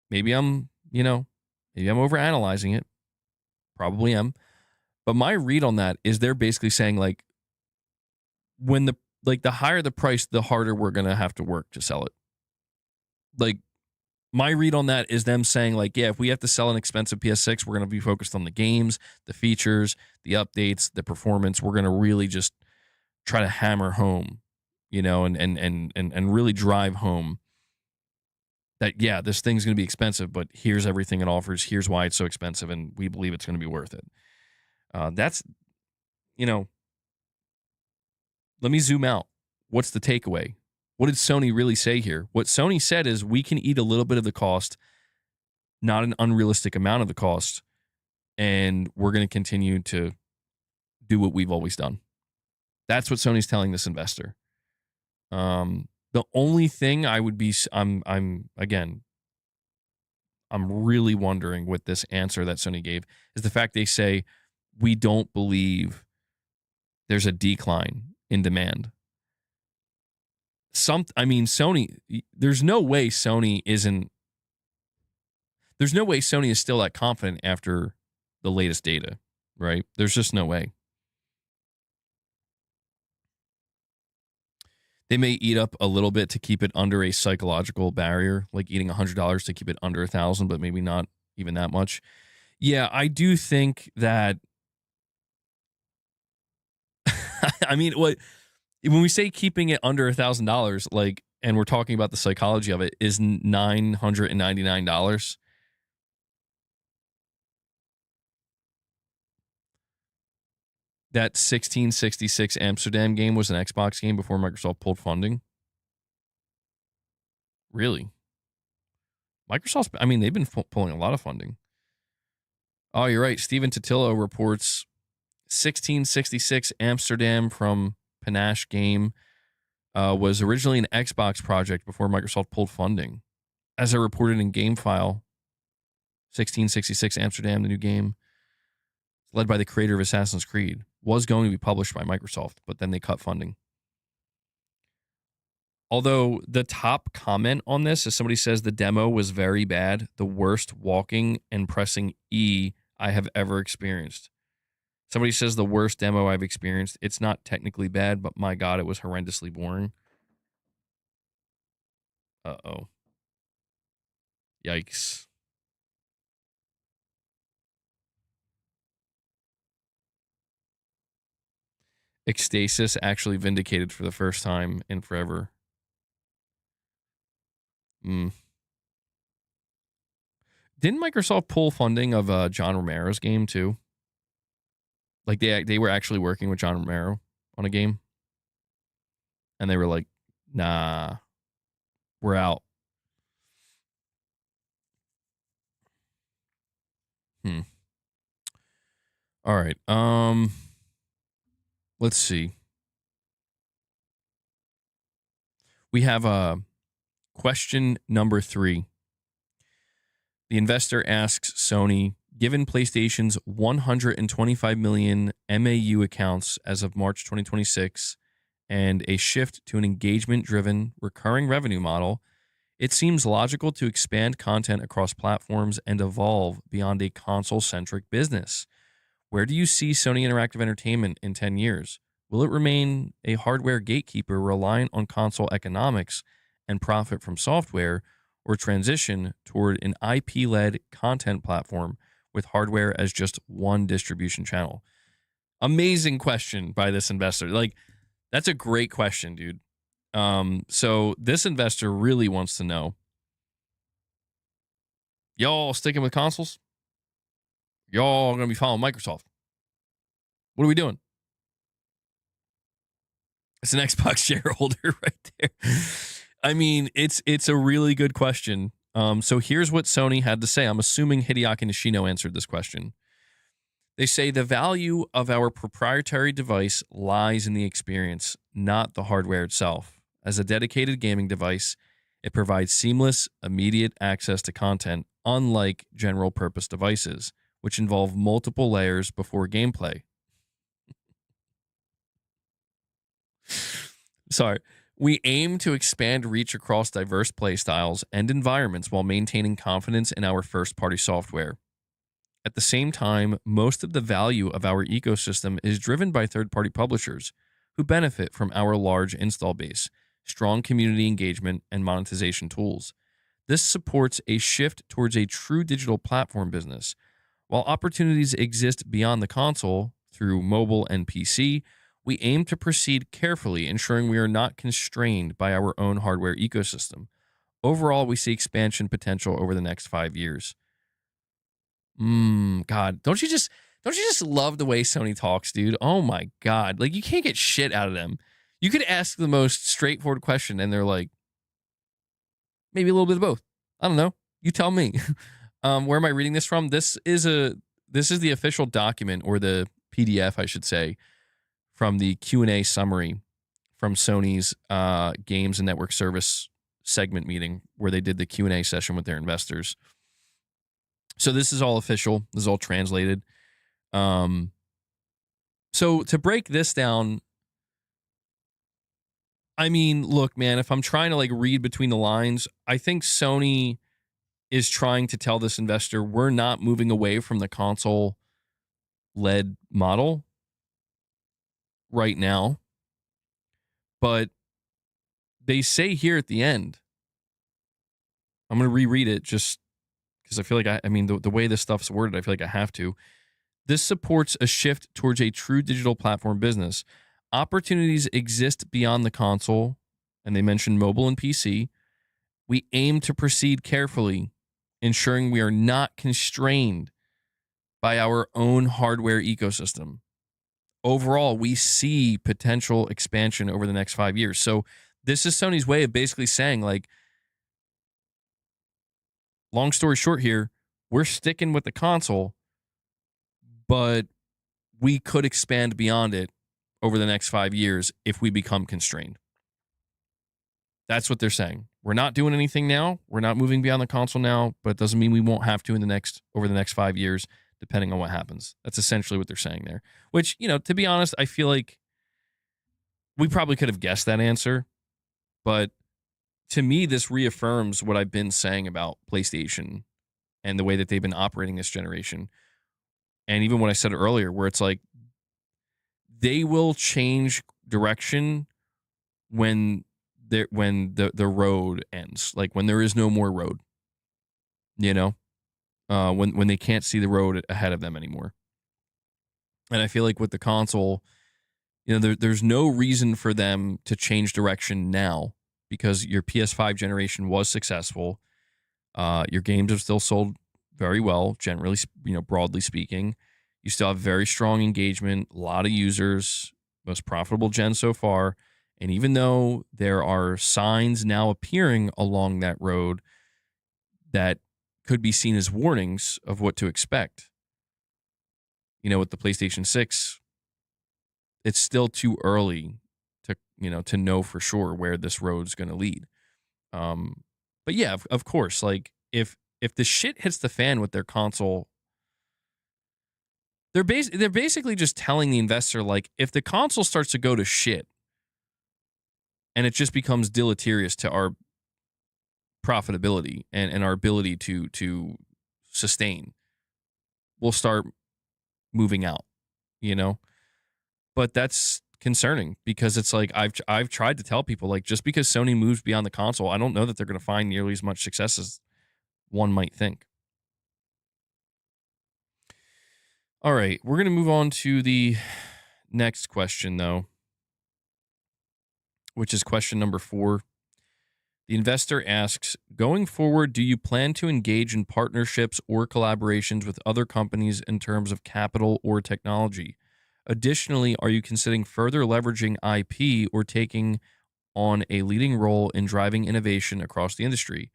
maybe maybe I'm overanalyzing it. Probably am. But my read on that is they're basically saying, like, when the higher the price, the harder we're going to have to work to sell it. Like, my read on that is them saying, like, yeah, if we have to sell an expensive PS6, we're going to be focused on the games, the features, the updates, the performance. We're going to really just try to hammer home, and really drive home that, yeah, this thing's going to be expensive, but here's everything it offers. Here's why it's so expensive, and we believe it's going to be worth it. That's, let me zoom out. What's the takeaway? What did Sony really say here? What Sony said is, we can eat a little bit of the cost, not an unrealistic amount of the cost, and we're going to continue to do what we've always done. That's what Sony's telling this investor. The only thing I would be, I'm really wondering with this answer that Sony gave is the fact they say, we don't believe there's a decline in demand. Sony, there's no way Sony is still that confident after the latest data, right? There's just no way. They may eat up a little bit to keep it under a psychological barrier, like eating $100 to keep it under $1,000, but maybe not even that much. Yeah, I do think that. When we say keeping it under $1,000, like, and we're talking about the psychology of it, is $999. That 1666 Amsterdam game was an Xbox game before Microsoft pulled funding. Really? Microsoft's, they've been pulling a lot of funding. Oh, you're right. Steven Totillo reports 1666 Amsterdam from Panache Game was originally an Xbox project before Microsoft pulled funding. As I reported in GameFile, 1666 Amsterdam, the new game, led by the creator of Assassin's Creed, was going to be published by Microsoft, but then they cut funding. Although the top comment on this is somebody says the demo was very bad, the worst walking and pressing E I have ever experienced. Somebody says the worst demo I've experienced. It's not technically bad, but my God, it was horrendously boring. Uh-oh. Yikes. Ecstasis actually vindicated for the first time in forever. Didn't Microsoft pull funding of John Romero's game too? Like they were actually working with John Romero on a game, and they were like, "Nah, we're out." All right. Let's see. We have question number 3. The investor asks Sony, given PlayStation's 125 million MAU accounts as of March 2026 and a shift to an engagement-driven recurring revenue model, it seems logical to expand content across platforms and evolve beyond a console-centric business. Where do you see Sony Interactive Entertainment in 10 years? Will it remain a hardware gatekeeper reliant on console economics and profit from software, or transition toward an IP-led content platform with hardware as just one distribution channel? Amazing question by this investor. Like, that's a great question, dude. So this investor really wants to know, y'all sticking with consoles? Y'all going to be following Microsoft? What are we doing? It's an Xbox shareholder right there. It's a really good question. So here's what Sony had to say. I'm assuming Hideaki Nishino answered this question. They say the value of our proprietary device lies in the experience, not the hardware itself. As a dedicated gaming device, it provides seamless, immediate access to content, unlike general purpose devices, which involve multiple layers before gameplay. Sorry. We aim to expand reach across diverse playstyles and environments while maintaining confidence in our first party software. At the same time, most of the value of our ecosystem is driven by third party publishers who benefit from our large install base, strong community engagement, and monetization tools. This supports a shift towards a true digital platform business. While opportunities exist beyond the console through mobile and PC, we aim to proceed carefully, ensuring we are not constrained by our own hardware ecosystem. Overall, we see expansion potential over the next 5 years. God, don't you just love the way Sony talks, dude? Oh my God. Like, you can't get shit out of them. You could ask the most straightforward question and they're like, maybe a little bit of both. I don't know. You tell me. Where am I reading this from? This is the official document, or the PDF, I should say, from the Q&A summary from Sony's games and network service segment meeting, where they did the Q&A session with their investors. So this is all official. This is all translated. So to break this down, I mean, look, man, if I'm trying to like read between the lines, I think Sony is trying to tell this investor we're not moving away from the console led model right now. But they say here at the end, I'm going to reread it just because I feel like the way this stuff's worded, I feel like I have to. This supports a shift towards a true digital platform business. Opportunities exist beyond the console, and they mentioned mobile and PC. We aim to proceed carefully, ensuring we are not constrained by our own hardware ecosystem. Overall, we see potential expansion over the next 5 years. So this is Sony's way of basically saying, like, long story short here, we're sticking with the console, but we could expand beyond it over the next 5 years if we become constrained. That's what they're saying. We're not doing anything now. We're not moving beyond the console now, but it doesn't mean we won't have to over the next 5 years, depending on what happens. That's essentially what they're saying there. Which, to be honest, I feel like we probably could have guessed that answer, but to me, this reaffirms what I've been saying about PlayStation and the way that they've been operating this generation. And even what I said earlier, where it's like they will change direction when the road ends, like when there is no more road, when they can't see the road ahead of them anymore. And I feel like with the console, there's no reason for them to change direction now, because your PS5 generation was successful. Your games have still sold very well, generally, broadly speaking. You still have very strong engagement, a lot of users, most profitable gen so far. And even though there are signs now appearing along that road that could be seen as warnings of what to expect, with the PlayStation 6, it's still too early to know for sure where this road's going to lead. But yeah, of course, like if the shit hits the fan with their console, they're basically just telling the investor, like, if the console starts to go to shit and it just becomes deleterious to our profitability and our ability to sustain, we'll start moving out, But that's concerning, because it's like I've tried to tell people, like, just because Sony moves beyond the console, I don't know that they're going to find nearly as much success as one might think. All right, we're going to move on to the next question, though, which is question number 4. The investor asks, going forward, do you plan to engage in partnerships or collaborations with other companies in terms of capital or technology? Additionally, are you considering further leveraging IP or taking on a leading role in driving innovation across the industry?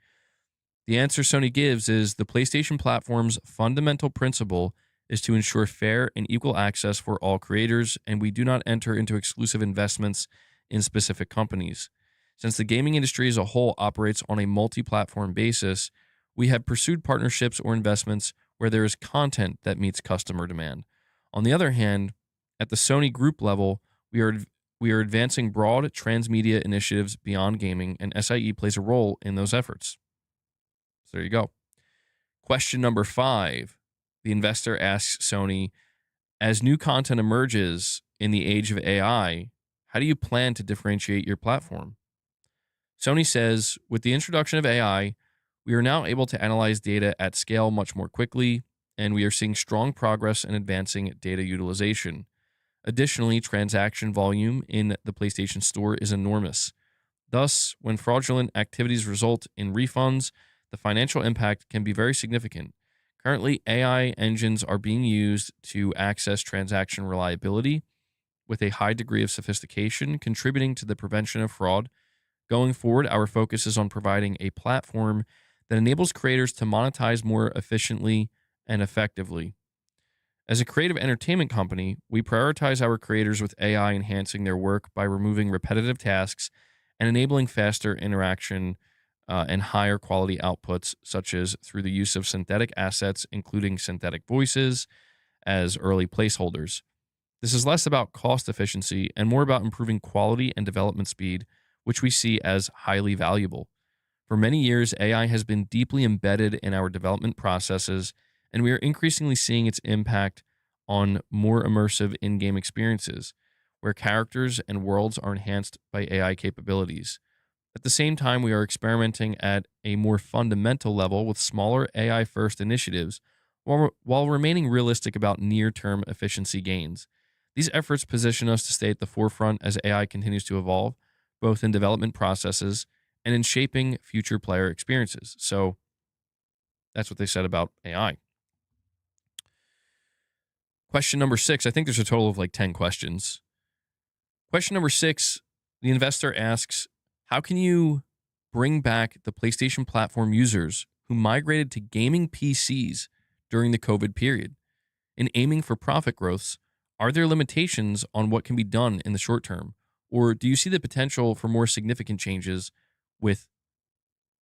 The answer Sony gives is the PlayStation platform's fundamental principle is to ensure fair and equal access for all creators, and we do not enter into exclusive investments in specific companies. Since the gaming industry as a whole operates on a multi platform basis, we have pursued partnerships or investments where there is content that meets customer demand. On the other hand, at the Sony group level, we are advancing broad transmedia initiatives beyond gaming, and SIE plays a role in those efforts. So there you go. Question number 5. The investor asks Sony, as new content emerges in the age of AI, how do you plan to differentiate your platform? Sony says, with the introduction of AI, we are now able to analyze data at scale much more quickly, and we are seeing strong progress in advancing data utilization. Additionally, transaction volume in the PlayStation Store is enormous. Thus, when fraudulent activities result in refunds, the financial impact can be very significant. Currently, AI engines are being used to access transaction reliability with a high degree of sophistication, contributing to the prevention of fraud. Going forward, our focus is on providing a platform that enables creators to monetize more efficiently and effectively. As a creative entertainment company, we prioritize our creators with AI enhancing their work by removing repetitive tasks and enabling faster interaction and higher quality outputs, such as through the use of synthetic assets, including synthetic voices, as early placeholders. This is less about cost efficiency and more about improving quality and development speed, which we see as highly valuable. For many years, AI has been deeply embedded in our development processes, and we are increasingly seeing its impact on more immersive in-game experiences, where characters and worlds are enhanced by AI capabilities. At the same time, we are experimenting at a more fundamental level with smaller AI-first initiatives while remaining realistic about near-term efficiency gains. These efforts position us to stay at the forefront as AI continues to evolve, both in development processes and in shaping future player experiences. So that's what they said about AI. Question number 6. I think there's a total of like 10 questions. Question number 6, the investor asks, how can you bring back the PlayStation platform users who migrated to gaming PCs during the COVID period? In aiming for profit growths, are there limitations on what can be done in the short term? Or do you see the potential for more significant changes with,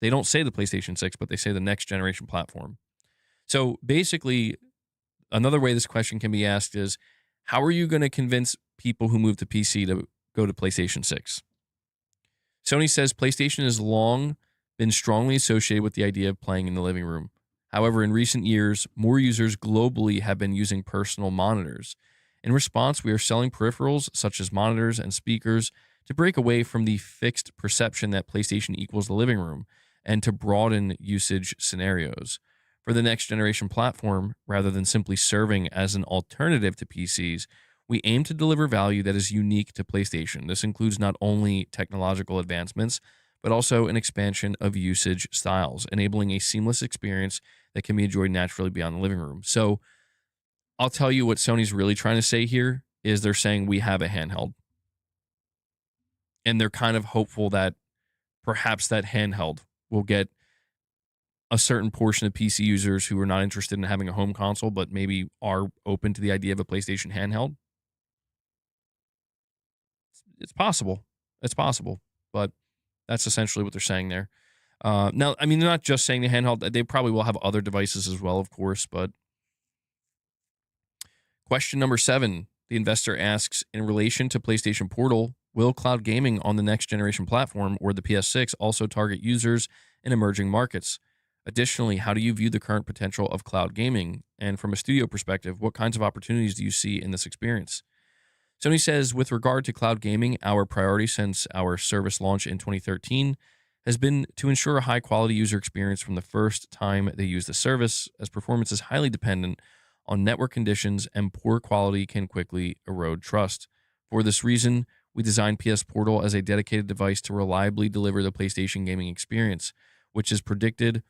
they don't say the PlayStation 6, but they say the next generation platform? So basically, another way this question can be asked is, how are you going to convince people who move to PC to go to PlayStation 6? Sony says PlayStation has long been strongly associated with the idea of playing in the living room. However, in recent years, more users globally have been using personal monitors. In response, we are selling peripherals such as monitors and speakers to break away from the fixed perception that PlayStation equals the living room and to broaden usage scenarios. For the next generation platform, rather than simply serving as an alternative to PCs, we aim to deliver value that is unique to PlayStation. This includes not only technological advancements, but also an expansion of usage styles, enabling a seamless experience that can be enjoyed naturally beyond the living room. So I'll tell you what Sony's really trying to say here is they're saying we have a handheld. And they're kind of hopeful that perhaps that handheld will get a certain portion of PC users who are not interested in having a home console, but maybe are open to the idea of a PlayStation handheld. It's possible. It's possible. But that's essentially what they're saying there. Now, I mean, they're not just saying the handheld. They probably will have other devices as well, of course. But question number 7, the investor asks, in relation to PlayStation Portal, will cloud gaming on the next generation platform or the PS6 also target users in emerging markets? Additionally, how do you view the current potential of cloud gaming? And from a studio perspective, what kinds of opportunities do you see in this experience? Sony says, with regard to cloud gaming, our priority since our service launch in 2013 has been to ensure a high-quality user experience from the first time they use the service, as performance is highly dependent on network conditions and poor quality can quickly erode trust. For this reason, we designed PS Portal as a dedicated device to reliably deliver the PlayStation gaming experience, which is predicted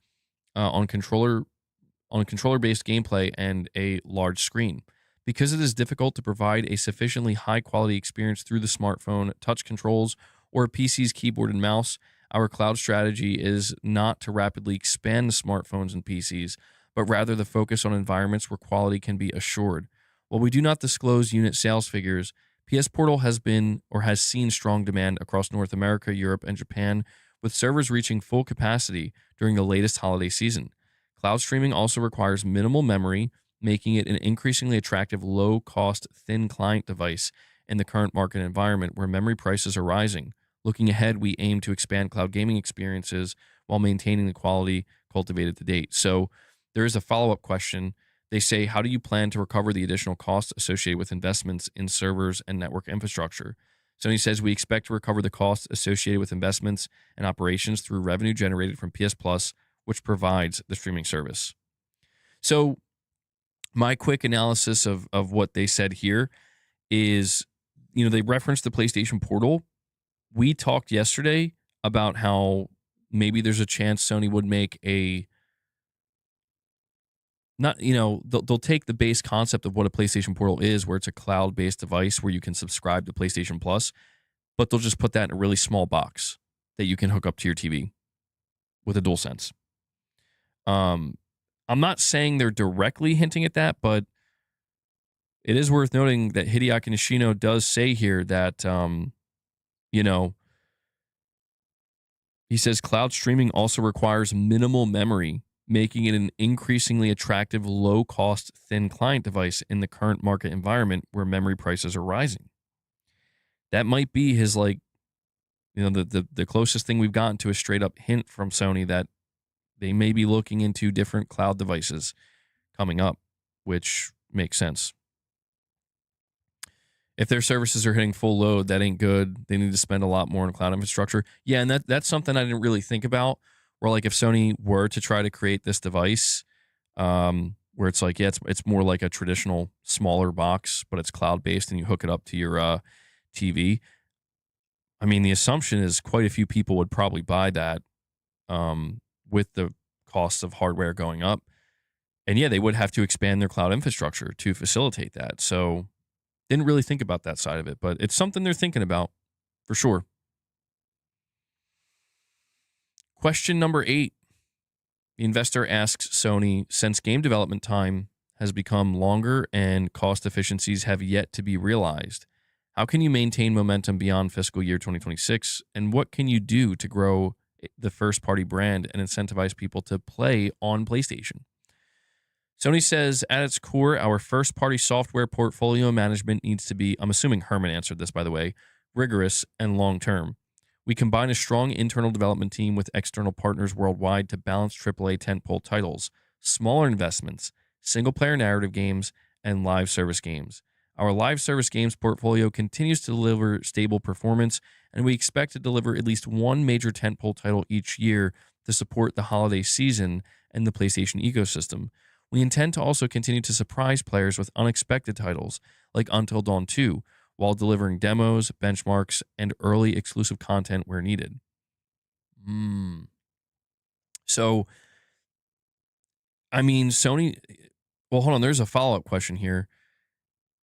on controller-based gameplay and a large screen. Because it is difficult to provide a sufficiently high-quality experience through the smartphone, touch controls, or a PC's keyboard and mouse, our cloud strategy is not to rapidly expand the smartphones and PCs, but rather the focus on environments where quality can be assured. While we do not disclose unit sales figures, PS Portal has been or has seen strong demand across North America, Europe, and Japan, with servers reaching full capacity during the latest holiday season. Cloud streaming also requires minimal memory, making it an increasingly attractive low cost, thin client device in the current market environment where memory prices are rising. Looking ahead, we aim to expand cloud gaming experiences while maintaining the quality cultivated to date. So there is a follow up question. They say, how do you plan to recover the additional costs associated with investments in servers and network infrastructure? Sony says we expect to recover the costs associated with investments and operations through revenue generated from PS Plus, which provides the streaming service. So my quick analysis of what they said here is, they referenced the PlayStation Portal. We talked yesterday about how maybe there's a chance Sony would make they'll take the base concept of what a PlayStation Portal is, where it's a cloud-based device where you can subscribe to PlayStation Plus, but they'll just put that in a really small box that you can hook up to your TV with a DualSense. I'm not saying they're directly hinting at that, but it is worth noting that Hideaki Nishino does say here that, he says cloud streaming also requires minimal memory, making it an increasingly attractive, low-cost, thin client device in the current market environment where memory prices are rising. That might be his, the closest thing we've gotten to a straight-up hint from Sony that they may be looking into different cloud devices coming up, which makes sense. If their services are hitting full load, that ain't good. They need to spend a lot more on cloud infrastructure. Yeah, and that's something I didn't really think about. Where if Sony were to try to create this device, where it's it's more like a traditional smaller box, but it's cloud based, and you hook it up to your TV. I mean, the assumption is quite a few people would probably buy that, with the cost of hardware going up, and yeah, they would have to expand their cloud infrastructure to facilitate that. So, didn't really think about that side of it, but it's something they're thinking about for sure. Question number 8. The investor asks Sony, since game development time has become longer and cost efficiencies have yet to be realized, how can you maintain momentum beyond fiscal year 2026? And what can you do to grow the first-party brand and incentivize people to play on PlayStation? Sony says, at its core, our first-party software portfolio management needs to be, I'm assuming Herman answered this, by the way, rigorous and long-term. We combine a strong internal development team with external partners worldwide to balance AAA tentpole titles, smaller investments, single-player narrative games, and live service games. Our live service games portfolio continues to deliver stable performance, and we expect to deliver at least one major tentpole title each year to support the holiday season and the PlayStation ecosystem. We intend to also continue to surprise players with unexpected titles like Until Dawn 2, while delivering demos, benchmarks, and early exclusive content where needed. So, I mean, Sony... Well, hold on. There's a follow-up question here.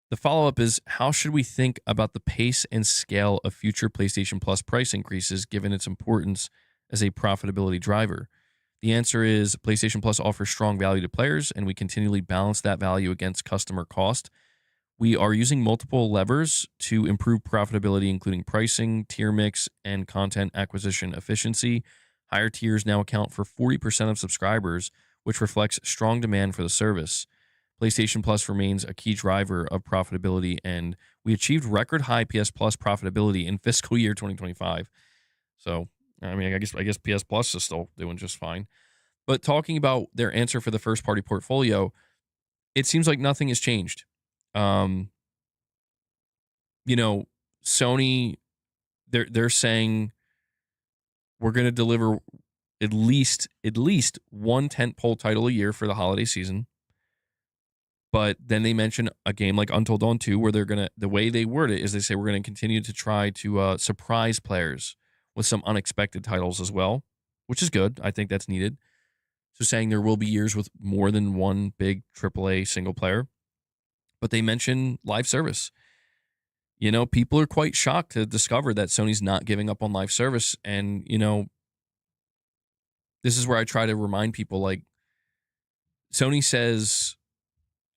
The follow-up is, how should we think about the pace and scale of future PlayStation Plus price increases given its importance as a profitability driver? The answer is PlayStation Plus offers strong value to players, and we continually balance that value against customer cost. We are using multiple levers to improve profitability, including pricing, tier mix, and content acquisition efficiency. Higher tiers now account for 40% of subscribers, which reflects strong demand for the service. PlayStation Plus remains a key driver of profitability, and we achieved record high PS Plus profitability in fiscal year 2025. So, I mean, I guess PS Plus is still doing just fine. But talking about their answer for the first party portfolio, it seems like nothing has changed. Sony, they're saying we're going to deliver at least one tentpole title a year for the holiday season. But then they mention a game like Until Dawn 2, where the way they word it is they say we're going to continue to try to surprise players with some unexpected titles as well, which is good. I think that's needed. So saying there will be years with more than one big AAA single player. But they mention live service. People are quite shocked to discover that Sony's not giving up on live service. And, this is where I try to remind people, Sony says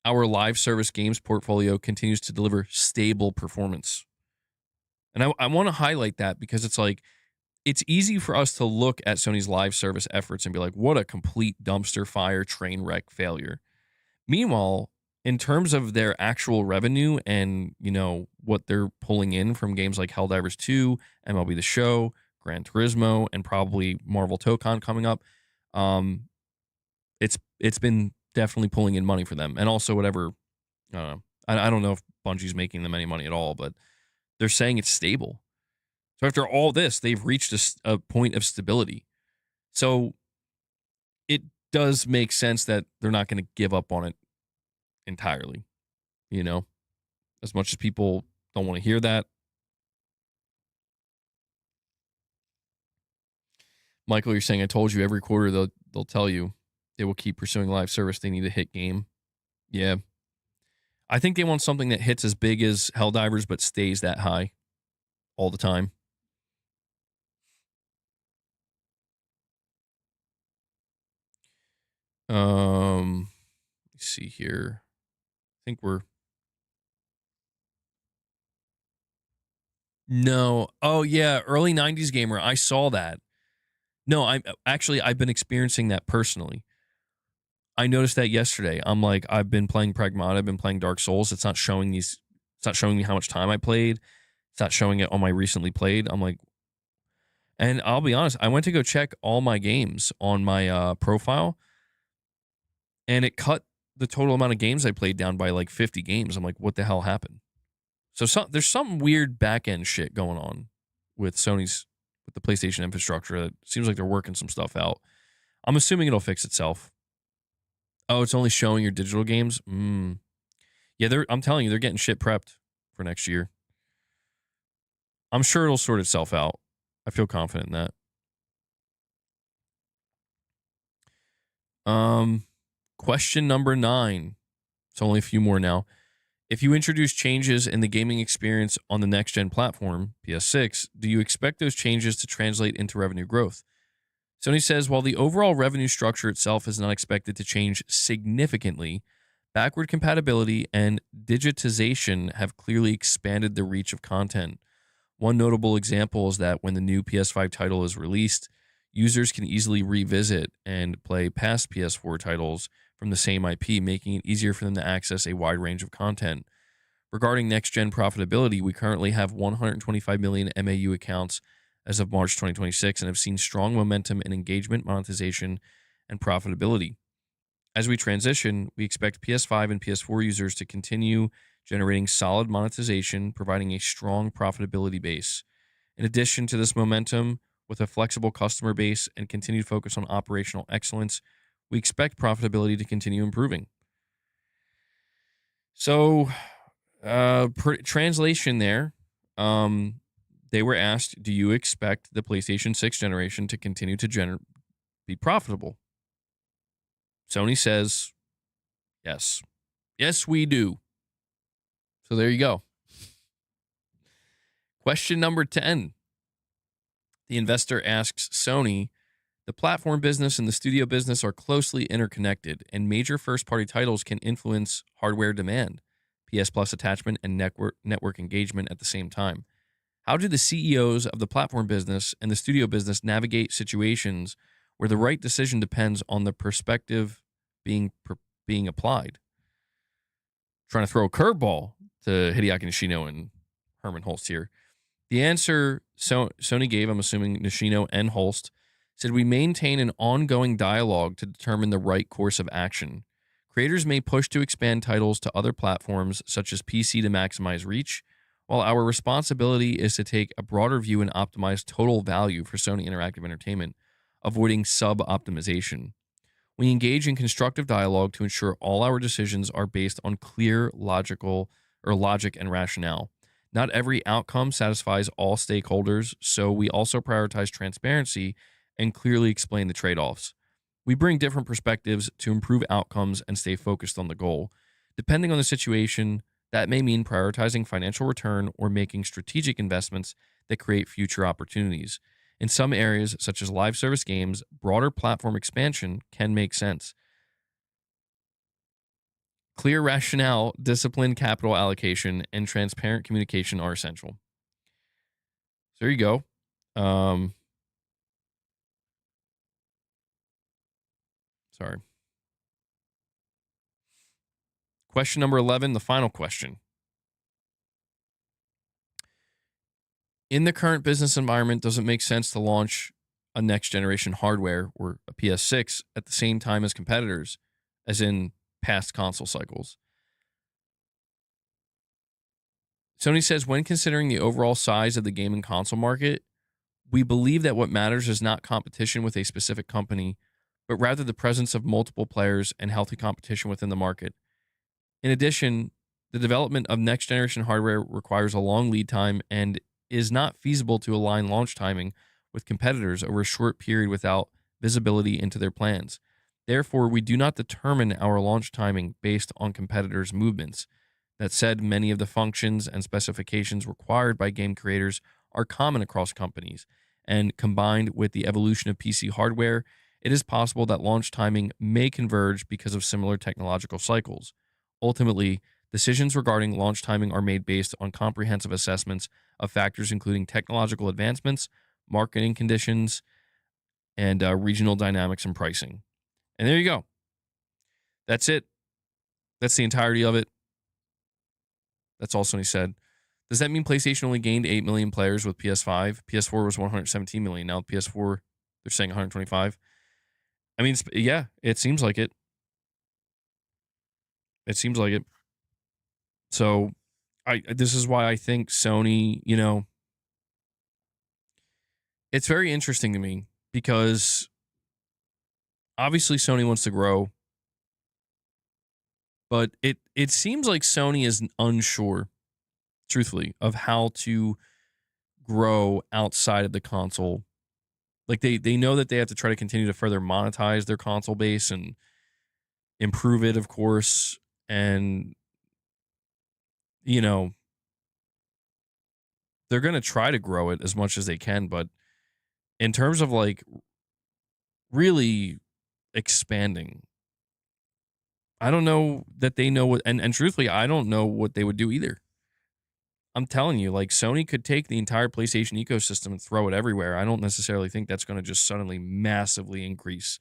our live service games portfolio continues to deliver stable performance. And I want to highlight that because it's like, it's easy for us to look at Sony's live service efforts and be like, what a complete dumpster fire, train wreck failure. Meanwhile, in terms of their actual revenue and, what they're pulling in from games like Helldivers 2, MLB The Show, Gran Turismo, and probably Marvel Tokon coming up, it's been definitely pulling in money for them. And also whatever, I don't know if Bungie's making them any money at all, but they're saying it's stable. So after all this, they've reached a point of stability. So it does make sense that they're not going to give up on it entirely, as much as people don't want to hear that. Michael, you're saying, I told you every quarter they'll tell you they will keep pursuing live service. They need a hit game. Yeah. I think they want something that hits as big as Helldivers but stays that high all the time. Let's see here. I think we're No. Oh yeah, early 90s gamer. I saw that. No, I've been experiencing that personally. I noticed that yesterday. I'm like, I've been playing Pragmata, I've been playing Dark Souls. It's not showing me how much time I played. It's not showing it on my recently played. I'm like, and I'll be honest, I went to go check all my games on my profile, and it cut the total amount of games I played down by like 50 games. I'm like, what the hell happened? So there's some weird back end shit going on with the PlayStation infrastructure. It seems like they're working some stuff out. I'm assuming it'll fix itself. Oh, it's only showing your digital games? Yeah, I'm telling you, they're getting shit prepped for next year. I'm sure it'll sort itself out. I feel confident in that. Question number 9. It's only a few more now. If you introduce changes in the gaming experience on the next-gen platform, PS6, do you expect those changes to translate into revenue growth? Sony says, while the overall revenue structure itself is not expected to change significantly, backward compatibility and digitization have clearly expanded the reach of content. One notable example is that when the new PS5 title is released, users can easily revisit and play past PS4 titles from the same IP, making it easier for them to access a wide range of content. Regarding next-gen profitability, we currently have 125 million MAU accounts as of March 2026 and have seen strong momentum in engagement, monetization, and profitability. As we transition, we expect PS5 and PS4 users to continue generating solid monetization, providing a strong profitability base. In addition to this momentum, with a flexible customer base and continued focus on operational excellence, we expect profitability to continue improving. So, translation there. They were asked, do you expect the PlayStation 6 generation to continue to be profitable? Sony says, yes. Yes, we do. So there you go. Question number 10. The investor asks Sony, the platform business and the studio business are closely interconnected, and major first-party titles can influence hardware demand, PS Plus attachment, and network engagement at the same time. How do the CEOs of the platform business and the studio business navigate situations where the right decision depends on the perspective being applied? Trying to throw a curveball to Hideaki Nishino and Herman Holst here. The answer Sony gave, I'm assuming Nishino and Holst, said we maintain an ongoing dialogue to determine the right course of action. Creators may push to expand titles to other platforms, such as PC, to maximize reach, while our responsibility is to take a broader view and optimize total value for Sony Interactive Entertainment, avoiding sub-optimization. We engage in constructive dialogue to ensure all our decisions are based on clear logic and rationale. Not every outcome satisfies all stakeholders, so we also prioritize transparency and clearly explain the trade-offs. We bring different perspectives to improve outcomes and stay focused on the goal. Depending on the situation, that may mean prioritizing financial return or making strategic investments that create future opportunities. In some areas, such as live service games, broader platform expansion can make sense. Clear rationale, disciplined capital allocation, and transparent communication are essential. So there you go. Sorry. Question number 11, the final question. In the current business environment, does it make sense to launch a next generation hardware or a PS6 at the same time as competitors, as in past console cycles? Sony says, when considering the overall size of the gaming console market, we believe that what matters is not competition with a specific company, but rather the presence of multiple players and healthy competition within the market. In addition, the development of next generation hardware requires a long lead time and is not feasible to align launch timing with competitors over a short period without visibility into their plans. Therefore, we do not determine our launch timing based on competitors' movements. That said, many of the functions and specifications required by game creators are common across companies, and combined with the evolution of PC hardware, it is possible that launch timing may converge because of similar technological cycles. Ultimately, decisions regarding launch timing are made based on comprehensive assessments of factors including technological advancements, marketing conditions, and regional dynamics and pricing. And there you go. That's it. That's the entirety of it. That's all Sony said. Does that mean PlayStation only gained 8 million players with PS5? PS4 was 117 million. Now PS4, they're saying 125. I mean, yeah, it seems like it. It seems like it. So, this is why I think Sony, it's very interesting to me because obviously Sony wants to grow, but it seems like Sony is unsure, truthfully, of how to grow outside of the console. Like they know that they have to try to continue to further monetize their console base and improve it, of course, and you know, they're going to try to grow it as much as they can, but in terms of like really expanding, I don't know that they know what, and truthfully, I don't know what they would do either. I'm telling you, like Sony could take the entire PlayStation ecosystem and throw it everywhere. I don't necessarily think that's going to just suddenly massively increase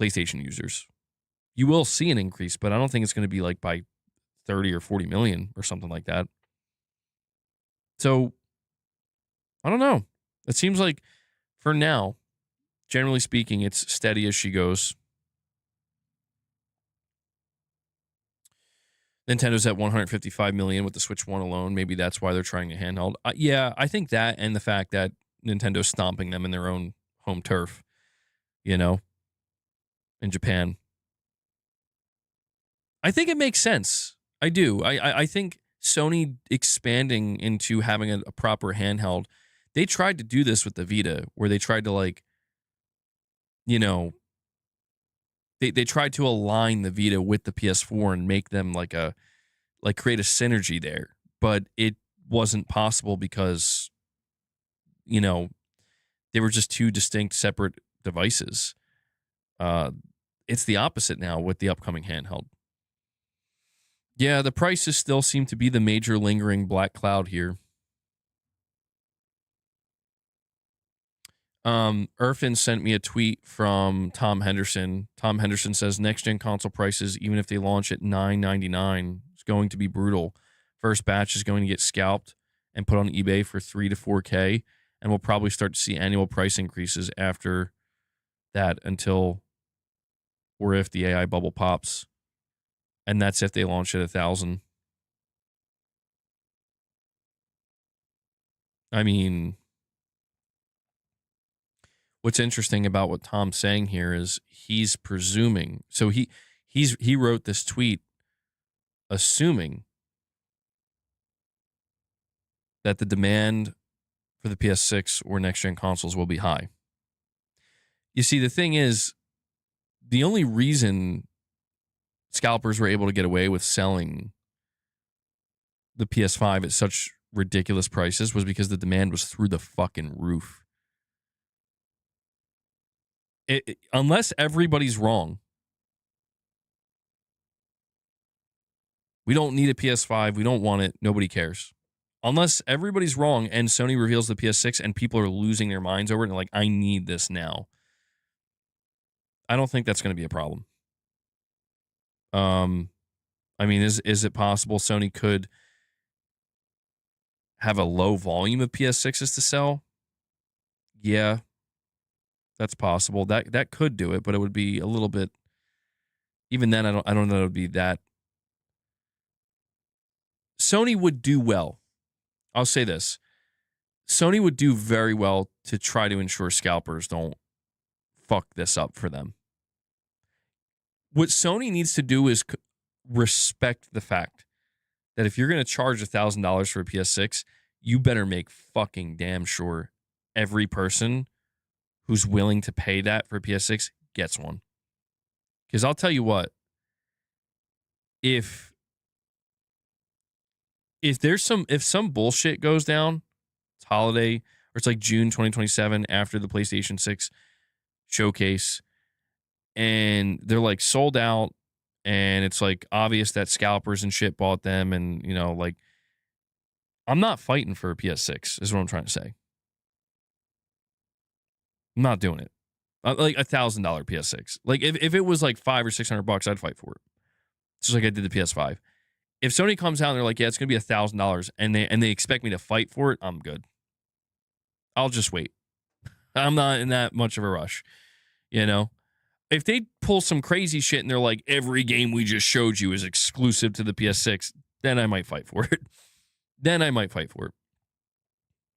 PlayStation users. You will see an increase, but I don't think it's going to be like by 30 or 40 million or something like that. So I don't know. It seems like for now, generally speaking, it's steady as she goes. Nintendo's at 155 million with the Switch 1 alone. Maybe that's why they're trying a handheld. Yeah, I think that and the fact that Nintendo's stomping them in their own home turf, in Japan. I think it makes sense. I do. I think Sony expanding into having a proper handheld, they tried to do this with the Vita, where they tried to they tried to align the Vita with the PS4 and make them create a synergy there, but it wasn't possible because they were just two distinct separate devices. It's the opposite now with the upcoming handheld. Yeah, the prices still seem to be the major lingering black cloud here. Irfin sent me a tweet from Tom Henderson. Tom Henderson says next gen console prices, even if they launch at $9.99, is going to be brutal. First batch is going to get scalped and put on eBay for $3 to $4K, and we'll probably start to see annual price increases after that until or if the AI bubble pops, and that's if they launch at 1,000. I mean, what's interesting about what Tom's saying here is he's presuming. So he wrote this tweet assuming that the demand for the PS6 or next gen consoles will be high. You see, the thing is, the only reason scalpers were able to get away with selling the PS5 at such ridiculous prices was because the demand was through the fucking roof. Unless everybody's wrong, We don't need a PS5. We don't want it. Nobody cares. Unless everybody's wrong and Sony reveals the PS6 and people are losing their minds over it and like, I need this now. I don't think that's going to be a problem. I mean, is it possible Sony could have a low volume of PS6s to sell? Yeah, that's possible. That could do it, but it would be a little bit. Even then, I don't know it would be that. Sony would do well. I'll say this. Sony would do very well to try to ensure scalpers don't fuck this up for them. What Sony needs to do is respect the fact that if you're going to charge $1,000 for a PS6, you better make fucking damn sure every person who's willing to pay that for a PS6 gets one. Because I'll tell you what, if some bullshit goes down, it's holiday, or it's like June 2027 after the PlayStation 6 showcase, and they're like sold out, and it's like obvious that scalpers and shit bought them, and you know, like, I'm not fighting for a PS6, is what I'm trying to say. I'm not doing it. Like $1,000 PS6. Like if it was like $500 or $600, I'd fight for it. Just like I did the PS5. If Sony comes out and they're like, yeah, it's gonna be $1,000, and they expect me to fight for it, I'm good. I'll just wait. I'm not in that much of a rush, you know. If they pull some crazy shit and they're like, every game we just showed you is exclusive to the PS6, then I might fight for it.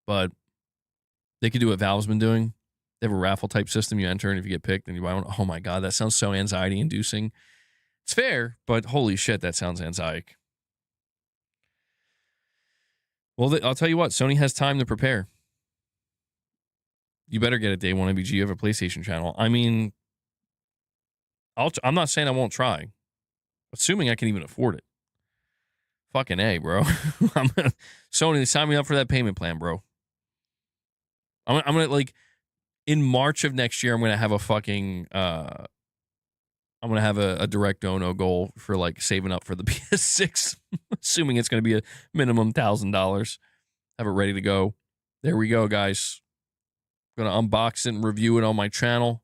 But they could do what Valve's been doing. They have a raffle type system. You enter, and if you get picked, then you buy one. Oh my God, that sounds so anxiety inducing. It's fair, but holy shit, that sounds anxiety. Well, I'll tell you what, Sony has time to prepare. You better get a day one MBG. You have a PlayStation channel. I mean, I'm not saying I won't try, assuming I can even afford it. Fucking A, bro. Sony, sign me up for that payment plan, bro. I'm gonna like, in March of next year, I'm gonna have a fucking I'm gonna have a direct dono goal for like saving up for the PS6, assuming it's gonna be a minimum $1,000. Have it ready to go. There we go, guys. Gonna unbox it and review it on my channel.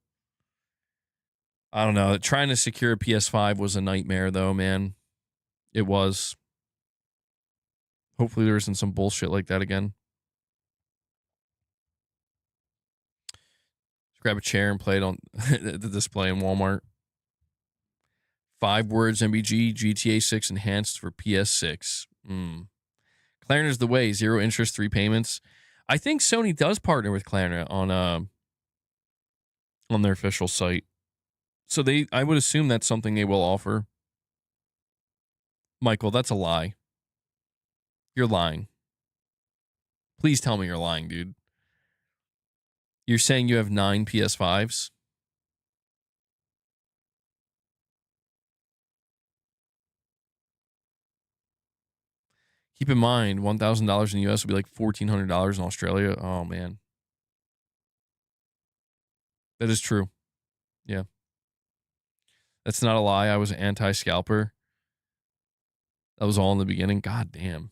I don't know. Trying to secure a PS5 was a nightmare, though, man. It was. Hopefully there isn't some bullshit like that again. Just grab a chair and play it on the display in Walmart. 5 words MBG, GTA 6 enhanced for PS6. Klarna's the way. 0 interest, 3 payments. I think Sony does partner with Klarna on their official site. So I would assume that's something they will offer. Michael, that's a lie. You're lying. Please tell me you're lying, dude. You're saying you have 9 PS5s? Keep in mind, $1,000 in the US would be like $1,400 in Australia. Oh, man. That is true. Yeah. That's not a lie. I was an anti-scalper. That was all in the beginning. God damn.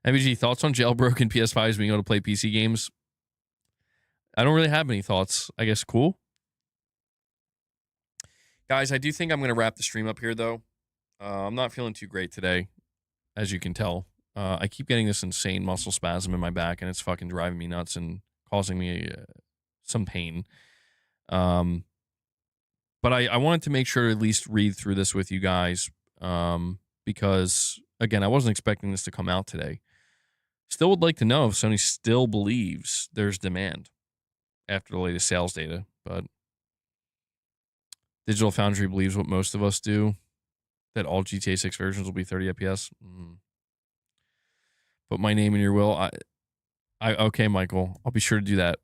MBG, thoughts on jailbroken PS5s being able to play PC games? I don't really have any thoughts. I guess cool. Guys, I do think I'm going to wrap the stream up here, though. I'm not feeling too great today, as you can tell. I keep getting this insane muscle spasm in my back, and it's fucking driving me nuts and causing me some pain. But I wanted to make sure to at least read through this with you guys, because, again, I wasn't expecting this to come out today. Still would like to know if Sony still believes there's demand after the latest sales data, but Digital Foundry believes what most of us do, that all GTA 6 versions will be 30 FPS. Put my name in your will. Okay, Michael. I'll be sure to do that.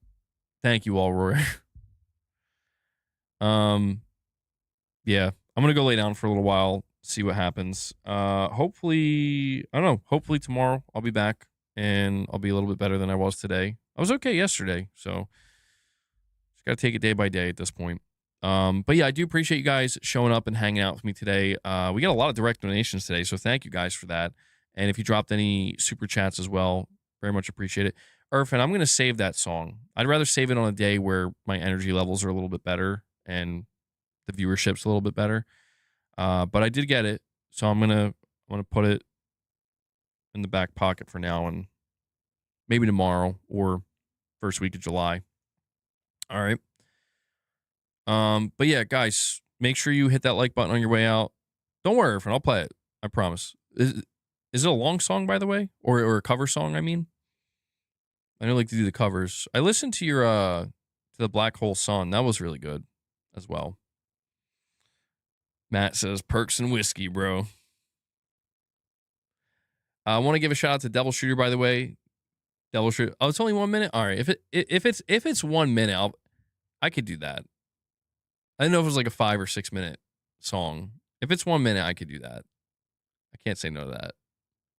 Thank you all, Rory. Yeah. I'm gonna go lay down for a little while, see what happens. Hopefully, I don't know. Hopefully tomorrow I'll be back and I'll be a little bit better than I was today. I was okay yesterday, so just gotta take it day by day at this point. But yeah, I do appreciate you guys showing up and hanging out with me today. We got a lot of direct donations today, so thank you guys for that. And if you dropped any super chats as well, very much appreciate it. Irfan, I'm going to save that song. I'd rather save it on a day where my energy levels are a little bit better and the viewership's a little bit better. But I did get it, so I'm gonna put it in the back pocket for now, and maybe tomorrow or first week of July. All right. But yeah, guys, make sure you hit that like button on your way out. Don't worry, Irfan, I'll play it. I promise. Is it a long song, by the way, or a cover song? I mean, I don't like to do the covers. I listened to your to the Black Hole Sun. That was really good as well. Matt says perks and whiskey, bro. I want to give a shout out to Devil Shooter, by the way. Devil Shooter. Oh, it's only 1 minute. All right. If it's 1 minute, I could do that. I didn't know if it was like a 5 or 6 minute song. If it's 1 minute, I could do that. I can't say no to that.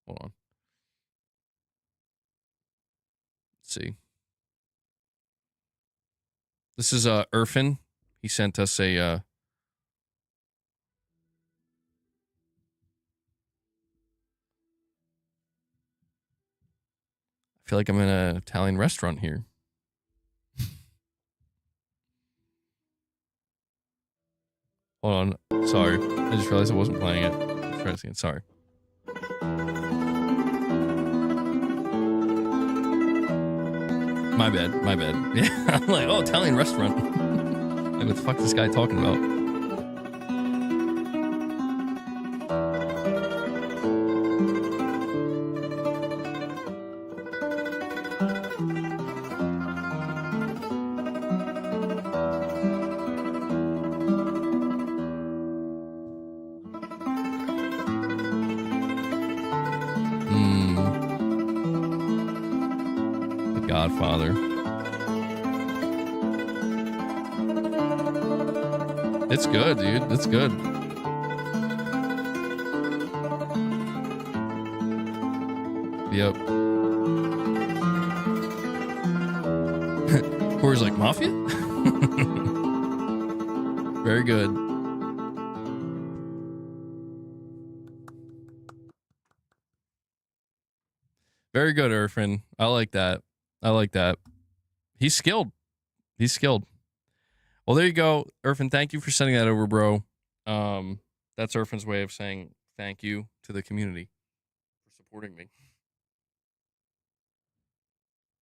Hold on. Let's see. This is Irfan. He sent us a I feel like I'm in an Italian restaurant here. Hold on. Sorry. I just realized I wasn't playing it. Let's try this again. Sorry. My bad. Yeah, I'm like, oh, Italian restaurant. Like, what the fuck is this guy talking about? The Godfather. It's good, dude. It's good. Yep. Corey's like, Mafia? Very good. Very good, Irfan. I like that. He's skilled. Well, there you go, Irfan. Thank you for sending that over, bro. That's Irfan's way of saying thank you to the community for supporting me.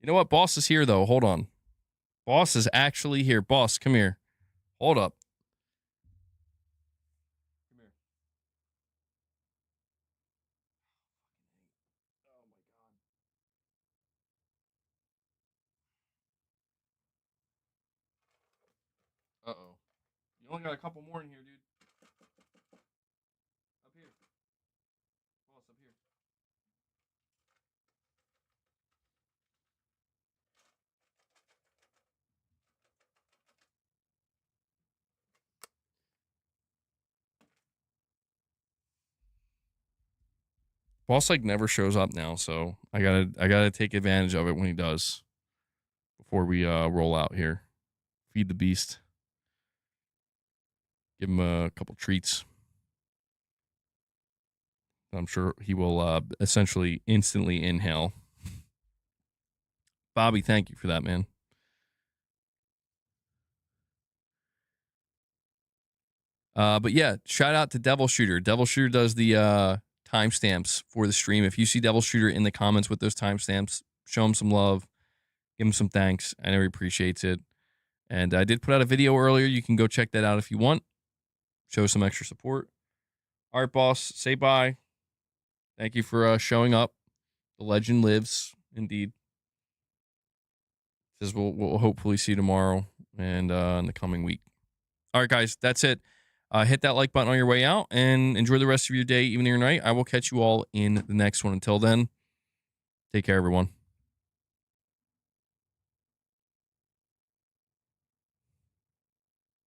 You know what? Boss is here, though. Hold on. Boss is actually here. Boss, come here. Hold up. Come here. Oh, my God. Uh-oh. You only got a couple more in here, dude. Up here. Boss, up here. Boss like never shows up now, so I gotta take advantage of it when he does. Before we roll out here, feed the beast. Give him a couple treats. I'm sure he will essentially instantly inhale. Bobby, thank you for that, man. But yeah, shout out to Devil Shooter. Devil Shooter does the timestamps for the stream. If you see Devil Shooter in the comments with those timestamps, show him some love. Give him some thanks. I know he appreciates it. And I did put out a video earlier. You can go check that out if you want. Show some extra support. All right, boss, say bye. Thank you for showing up. The legend lives, indeed. Says we'll hopefully see you tomorrow and in the coming week. All right, guys, that's it. Hit that like button on your way out and enjoy the rest of your day, evening, or night. I will catch you all in the next one. Until then, take care, everyone.